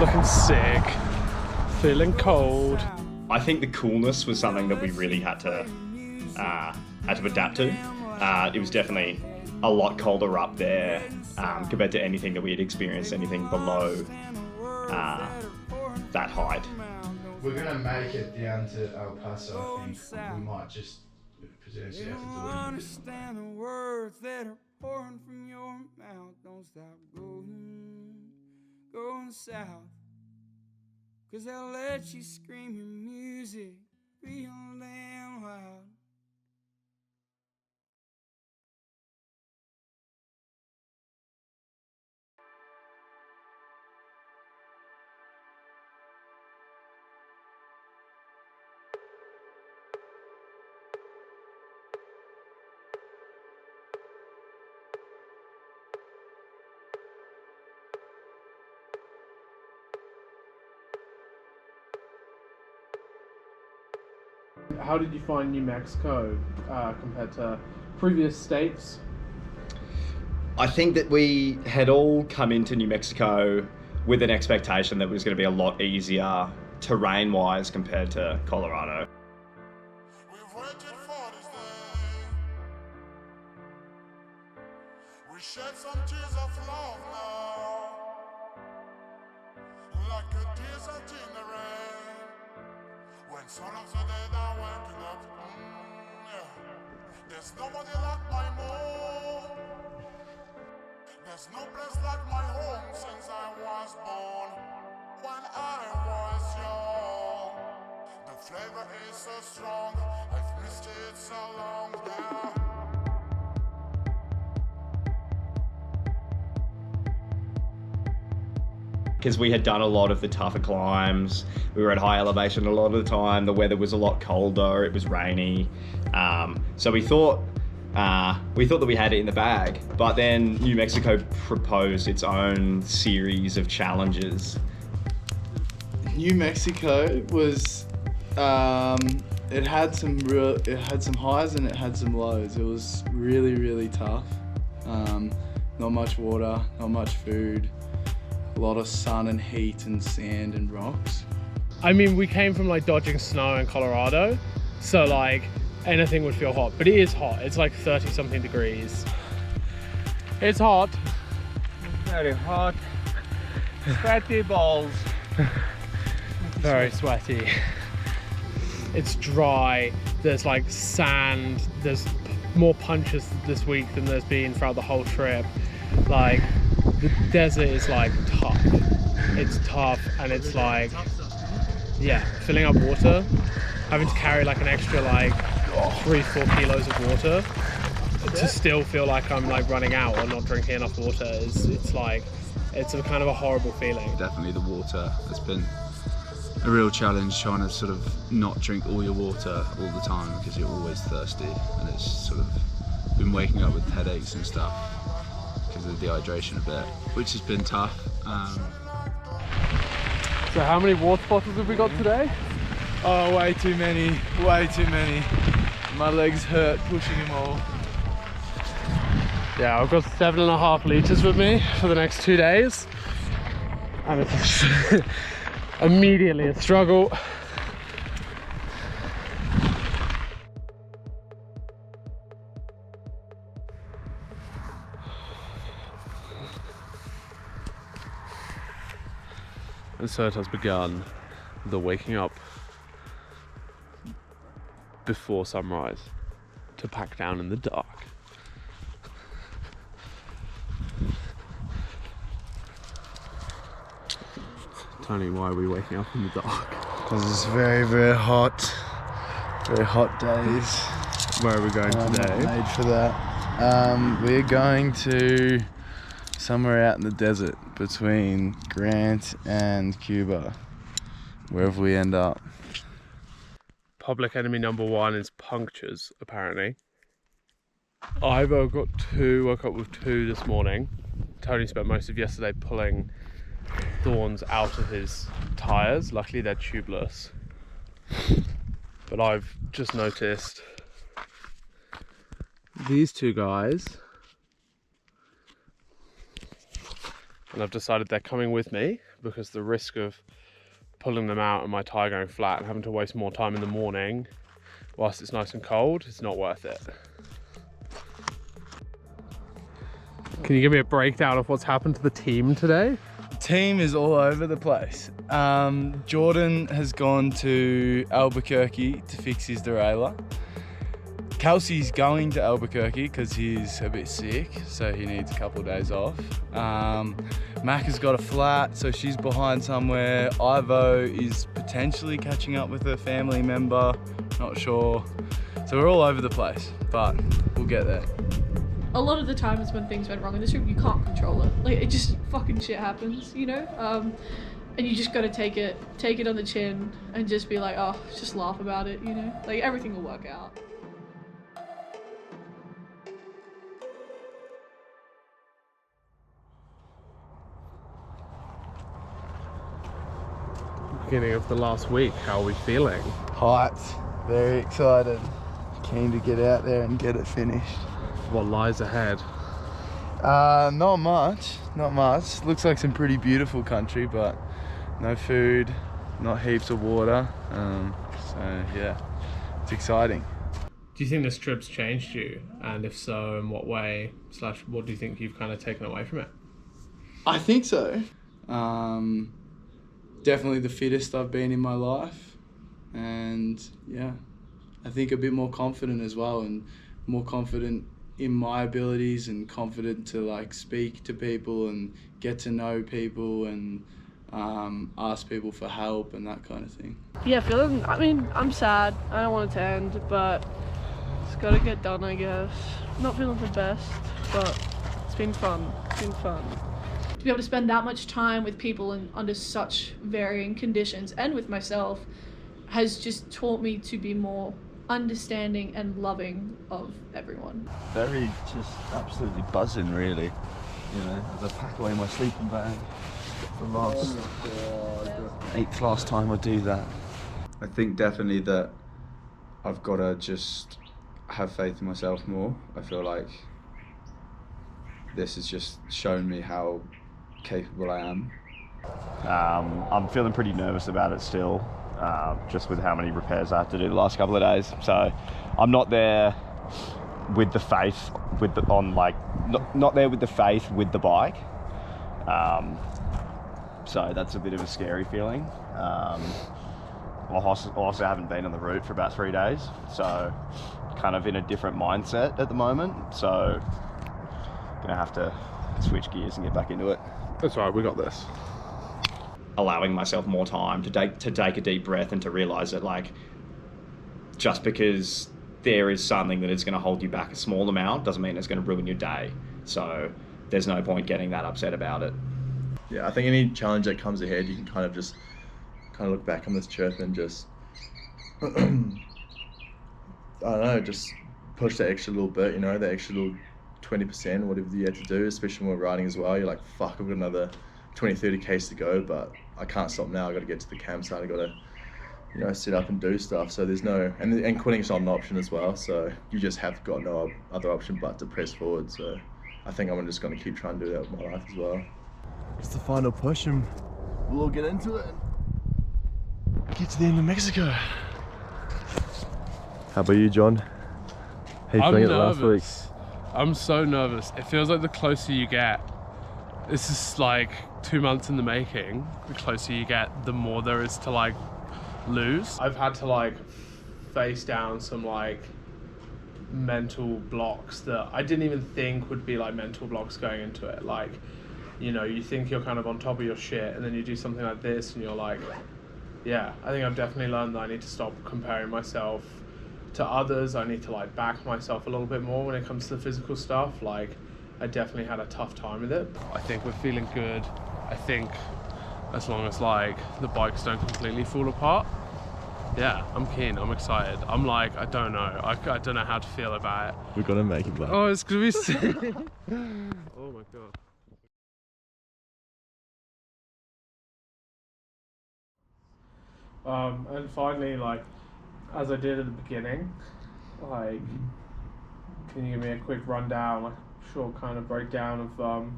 looking sick, feeling cold. I think the coolness was something that we really had to adapt to. It was definitely a lot colder up there compared to anything that we had experienced, anything below that height. We're going to make it down to El Paso, I think. We might just potentially have to do it. Understand the words that are pouring from your mouth. Don't stop going south. 'Cause I'll let you scream your music real damn loud. How did you find New Mexico compared to previous states? I think that we had all come into New Mexico with an expectation that it was going to be a lot easier terrain-wise compared to Colorado. We shed some tears of love now, like a desert in the rain. When sun of the dead are waking up, yeah. There's nobody like my moon. There's no place like my home since I was born. When I was young, the flavor is so strong. I've missed it so long now. Because we had done a lot of the tougher climbs, we were at high elevation a lot of the time, the weather was a lot colder, it was rainy, so we thought that we had it in the bag, but then New Mexico proposed its own series of challenges. New Mexico was, it had some highs and it had some lows. It was really, really tough. Not much water, not much food. A lot of sun and heat and sand and rocks. I mean, we came from like dodging snow in Colorado, so like anything would feel hot, but it is hot. It's like 30 something degrees. It's hot. Very hot. Sweaty balls. Very sweaty. It's dry. There's like sand. There's more punches this week than there's been throughout the whole trip. Like, the desert is like tough. it's tough, and it's like, yeah, filling up water, having to carry like an extra like 3-4 kilos of water to still feel like I'm like running out or not drinking enough water it's like, it's a kind of a horrible feeling. Definitely the water has been a real challenge, trying to sort of not drink all your water all the time because you're always thirsty, and it's sort of been waking up with headaches and stuff because of dehydration a bit, which has been tough. So how many water bottles have we got today? Oh, way too many, way too many. My legs hurt pushing them all. Yeah, I've got 7.5 litres with me for the next 2 days, and it's immediately a struggle. And so it has begun, the waking up before sunrise to pack down in the dark. Tony, why are we waking up in the dark? Because it's very, very hot days. Where are we going today? I'm not made for that. We're going to somewhere out in the desert between Grant and Cuba, wherever we end up. Public enemy number 1 is punctures, apparently. Ivo got 2, woke up with 2 this morning. Tony spent most of yesterday pulling thorns out of his tyres. Luckily they're tubeless. But I've just noticed these 2 guys, and I've decided they're coming with me because the risk of pulling them out and my tyre going flat and having to waste more time in the morning whilst it's nice and cold, it's not worth it. Can you give me a breakdown of what's happened to the team today? Team is all over the place. Jordan has gone to Albuquerque to fix his derailleur. Kelsey's going to Albuquerque because he's a bit sick, so he needs a couple of days off. Mac has got a flat, so she's behind somewhere. Ivo is potentially catching up with a family member, not sure. So we're all over the place, but we'll get there. A lot of the times when things went wrong in this trip, you can't control it. Like, it just fucking shit happens, you know? And you just gotta take it on the chin and just be like, oh, just laugh about it, you know? Like, everything will work out. Beginning of the last week, how are we feeling? Hot, very excited. Keen to get out there and get it finished. What lies ahead? Not much. Looks like some pretty beautiful country, but no food, not heaps of water. So yeah, it's exciting. Do you think this trip's changed you? And if so, in what way? / what do you think you've kind of taken away from it? I think so. Definitely the fittest I've been in my life. And yeah, I think a bit more confident as well, and more confident in my abilities, and confident to like speak to people and get to know people and ask people for help and that kind of thing. Yeah, I'm sad. I don't want it to end, but it's gotta get done, I guess. Not feeling the best, but it's been fun. To be able to spend that much time with people under such varying conditions, and with myself, has just taught me to be more understanding and loving of everyone. Very just absolutely buzzing, really. You know, as I pack away my sleeping bag. The last 8th last time I do that. I think definitely that I've got to just have faith in myself more. I feel like this has just shown me how capable I am. I'm feeling pretty nervous about it still, just with how many repairs I have to do the last couple of days. So I'm not there with the faith, not there with the faith with the bike. So that's a bit of a scary feeling. I also haven't been on the route for about 3 days, so kind of in a different mindset at the moment. So gonna have to switch gears and get back into it. That's all right, we got this. allowing myself more time to take a deep breath and to realize that, like, just because there is something that is going to hold you back a small amount doesn't mean it's going to ruin your day. So there's no point getting that upset about it. Yeah, I think any challenge that comes ahead, you can kind of look back on this trip and just, I don't know, just push that extra little bit, you know, that extra little 20%, whatever you have to do, especially when we're riding as well. You're like, fuck, I've got another 20, 30 Ks to go, but I can't stop now. I've got to get to the campsite. I've got to, you know, sit up and do stuff. So there's no, and quitting's not an option as well. So you just have got no other option but to press forward. So I think I'm just going to keep trying to do that with my life as well. It's the final push and we'll all get into it and get to the end of Mexico. How about you, John? How you feeling it last week? I'm so nervous. It feels like the closer you get, this is like 2 months in the making, the closer you get, the more there is to like lose. I've had to like face down some like mental blocks that I didn't even think would be like mental blocks going into it. Like, you know, you think you're kind of on top of your shit and then you do something like this and you're like, yeah, I think I've definitely learned that I need to stop comparing myself to others. I need to like back myself a little bit more when it comes to the physical stuff. Like, I definitely had a tough time with it. I think we're feeling good. I think as long as like the bikes don't completely fall apart, yeah, I'm keen, I'm excited. I'm like, I don't know. I don't know how to feel about it. We're gonna make it back. Oh, it's gonna be sick. Oh my god. And finally, like, as I did at the beginning, like, can you give me a quick rundown, like, short kind of breakdown of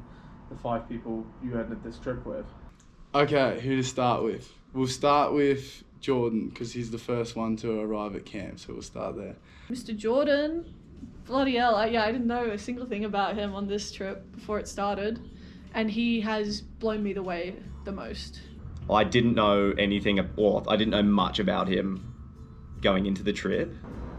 the 5 people you ended this trip with? Okay, who to start with? We'll start with Jordan because he's the first one to arrive at camp, so we'll start there. Mr. Jordan, bloody hell, I didn't know a single thing about him on this trip before it started, and he has blown me away the most. I didn't know anything, or I didn't know much about him going into the trip.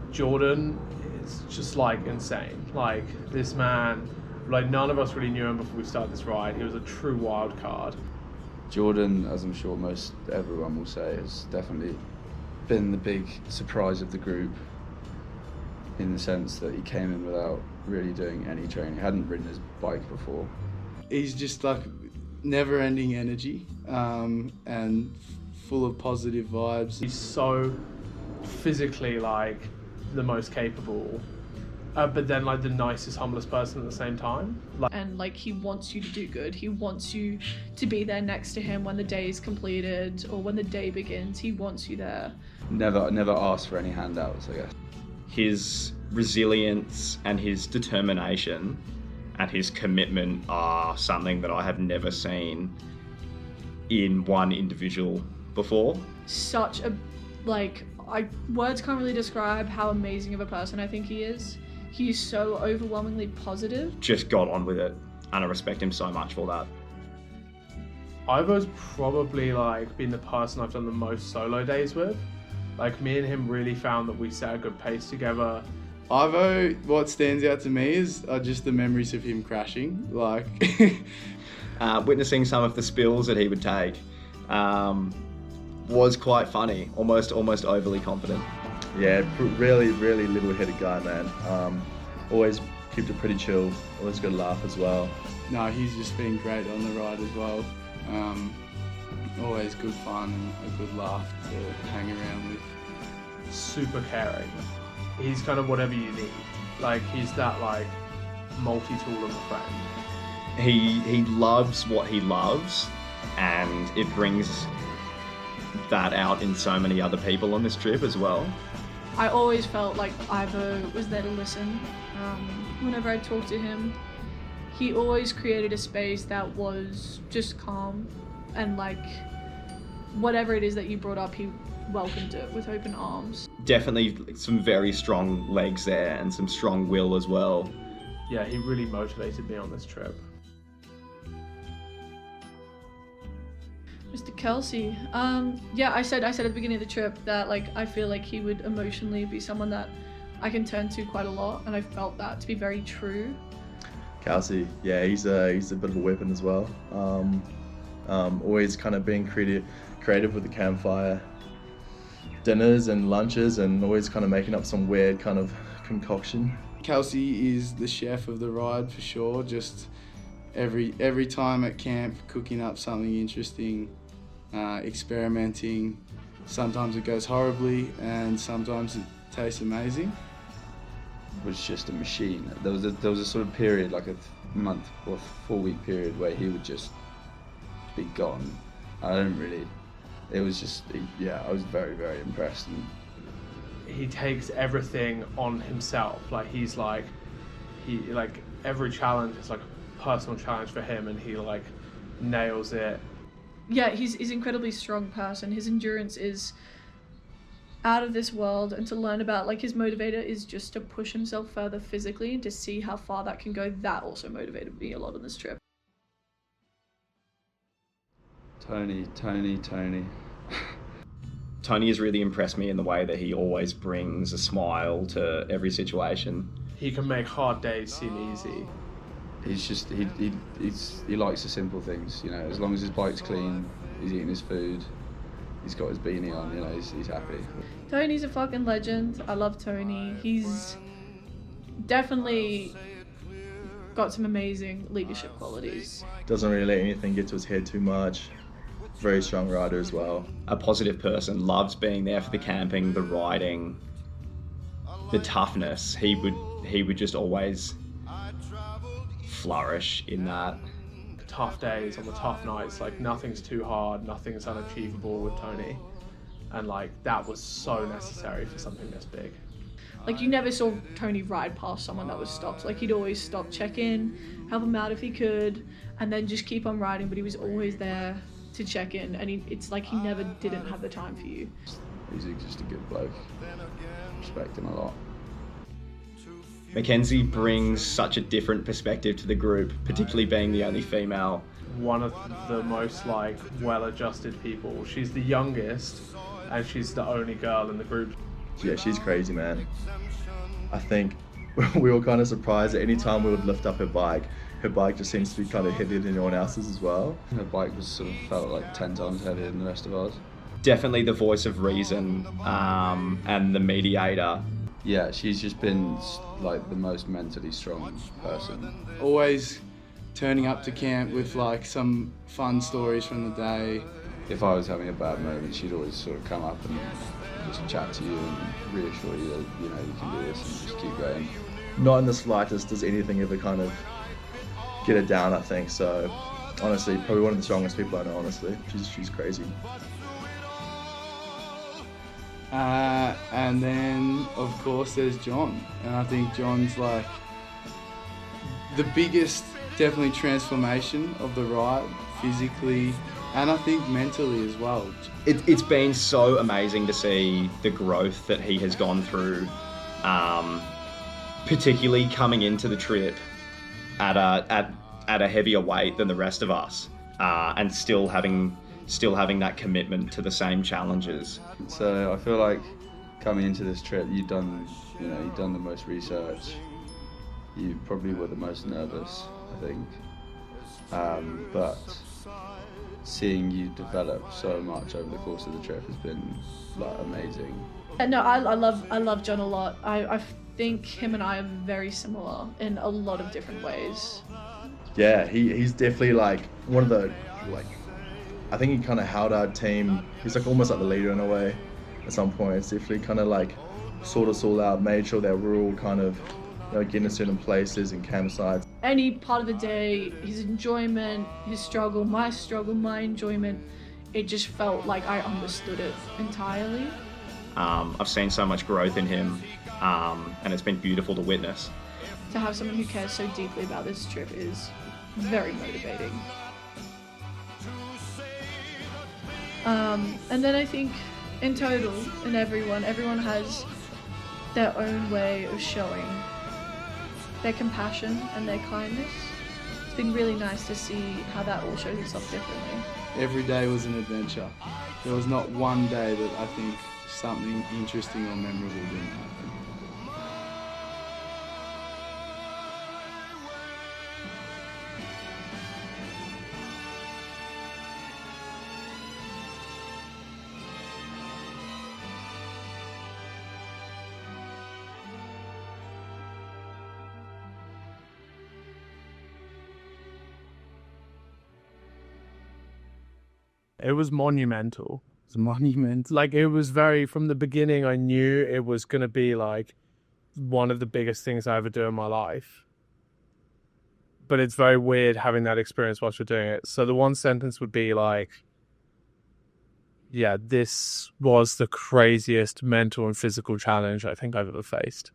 Jordan is just like insane. Like, this man, like, none of us really knew him before we started this ride. He was a true wild card. Jordan, as I'm sure most everyone will say, has definitely been the big surprise of the group in the sense that he came in without really doing any training. He hadn't ridden his bike before. He's just like never-ending energy and full of positive vibes. He's so physically like the most capable, but then like the nicest, humblest person at the same time. And like, he wants you to do good. He wants you to be there next to him when the day is completed or when the day begins. He wants you there. Never asked for any handouts, I guess. His resilience and his determination and his commitment are something that I have never seen in one individual before. Such a, like, words can't really describe how amazing of a person I think he is. He's so overwhelmingly positive. Just got on with it, and I respect him so much for that. Ivo's probably like been the person I've done the most solo days with. Like, me and him really found that we set a good pace together. Ivo, what stands out to me is just the memories of him crashing. Like, witnessing some of the spills that he would take was quite funny, almost overly confident. Yeah, really level-headed guy, man. Always kept it pretty chill, always got a laugh as well. No, he's just been great on the ride as well. Always good fun and a good laugh to hang around with. Super caring. He's kind of whatever you need. Like, he's that like multi-tool of a friend. He loves what he loves, and it brings that out in so many other people on this trip as well. I always felt like Ivo was there to listen. Whenever I talked to him, he always created a space that was just calm, and like, whatever it is that you brought up, he welcomed it with open arms. Definitely some very strong legs there and some strong will as well. Yeah, he really motivated me on this trip. Mr. Kelsey, yeah, I said at the beginning of the trip that like I feel like he would emotionally be someone that I can turn to quite a lot, and I felt that to be very true. Kelsey, yeah, he's a bit of a weapon as well. Always kind of being creative with the campfire dinners and lunches, and always kind of making up some weird kind of concoction. Kelsey is the chef of the ride for sure. Just every time at camp, cooking up something interesting, experimenting. Sometimes it goes horribly, and sometimes it tastes amazing. Was just a machine. There was a sort of period, like a month or 4-week period, where he would just be gone. It was just, I was very, very impressed. And he takes everything on himself. Like every challenge is like a personal challenge for him, and he like nails it. Yeah, he's an incredibly strong person. His endurance is out of this world, and to learn about, like, his motivator is just to push himself further physically and to see how far that can go. That also motivated me a lot on this trip. Tony. Tony has really impressed me in the way that he always brings a smile to every situation. He can make hard days seem easy. He's just, he likes the simple things, you know, as long as his bike's clean, he's eating his food, he's got his beanie on, you know, he's happy. Tony's a fucking legend. I love Tony. He's definitely got some amazing leadership qualities. Doesn't really let anything get to his head too much. Very strong rider as well. A positive person, loves being there for the camping, the riding, the toughness. He would just always flourish in that. The tough days, on the tough nights, like nothing's too hard, nothing's unachievable with Tony. And like that was so necessary for something this big. Like, you never saw Tony ride past someone that was stopped. Like, he'd always stop, check in, help him out if he could, and then just keep on riding, but he was always there to check in, and it's like he never didn't have the time for you. He's just a good bloke. Respect him a lot. Mackenzie brings such a different perspective to the group, particularly being the only female. One of the most like well-adjusted people. She's the youngest, and she's the only girl in the group. Yeah, she's crazy, man. I think we were kind of surprised that any time we would lift up her bike just seems to be kind of heavier than anyone else's as well. Her bike was sort of felt like 10 times heavier than the rest of ours. Definitely the voice of reason, and the mediator. Yeah, she's just been like the most mentally strong person. Always turning up to camp with like some fun stories from the day. If I was having a bad moment, she'd always sort of come up and just chat to you and reassure you that, you know, you can do this and just keep going. Not in the slightest does anything ever kind of get her down, I think. So honestly, probably one of the strongest people I know, honestly. She's crazy. And then, of course, there's John. And I think John's like the biggest, definitely, transformation of the ride, physically, and I think mentally as well. It's been so amazing to see the growth that he has gone through, particularly coming into the trip at a heavier weight than the rest of us, and still having that commitment to the same challenges. So I feel like coming into this trip, you've done the most research. You probably were the most nervous, I think. But seeing you develop so much over the course of the trip has been like amazing. No, I love John a lot. I think him and I are very similar in a lot of different ways. Yeah, he's definitely like one of the I think he kind of held our team. He's like almost like the leader in a way. At some point, it's definitely kind of like sort us all out, made sure that we're all kind of getting to certain places and campsites. Any part of the day, his enjoyment, his struggle, my enjoyment, it just felt like I understood it entirely. I've seen so much growth in him, and it's been beautiful to witness. To have someone who cares so deeply about this trip is very motivating. And then I think in total, in everyone has their own way of showing their compassion and their kindness. It's been really nice to see how that all shows itself differently. Every day was an adventure. There was not one day that I think something interesting or memorable didn't happen. It was monumental. It's monumental. Like, it was very, from the beginning, I knew it was going to be like one of the biggest things I ever do in my life. But it's very weird having that experience whilst we're doing it. So the one sentence would be like, yeah, this was the craziest mental and physical challenge I think I've ever faced.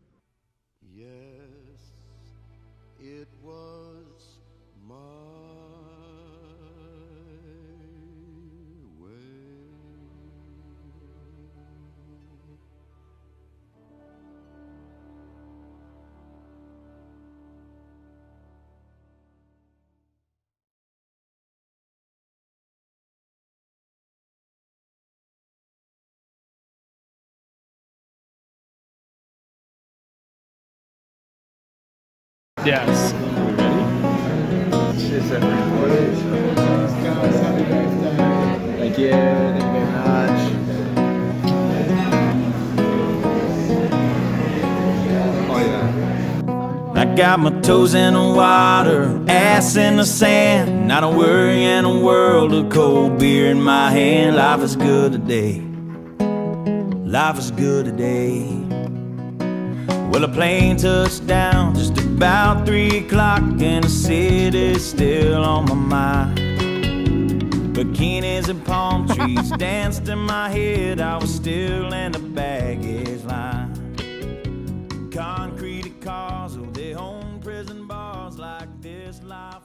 It was my way. Yes. Cheers, everybody. Thank you. Thank you very much. Oh, yeah. I got my toes in the water, ass in the sand, not a worry in a world of cold beer in my hand. Life is good today. Life is good today. Well, a plane touched down just about 3 o'clock, and the city's still on my mind. Bikinis and palm trees danced in my head. I was still in the baggage line. Concrete cars, oh, they own prison bars like this life.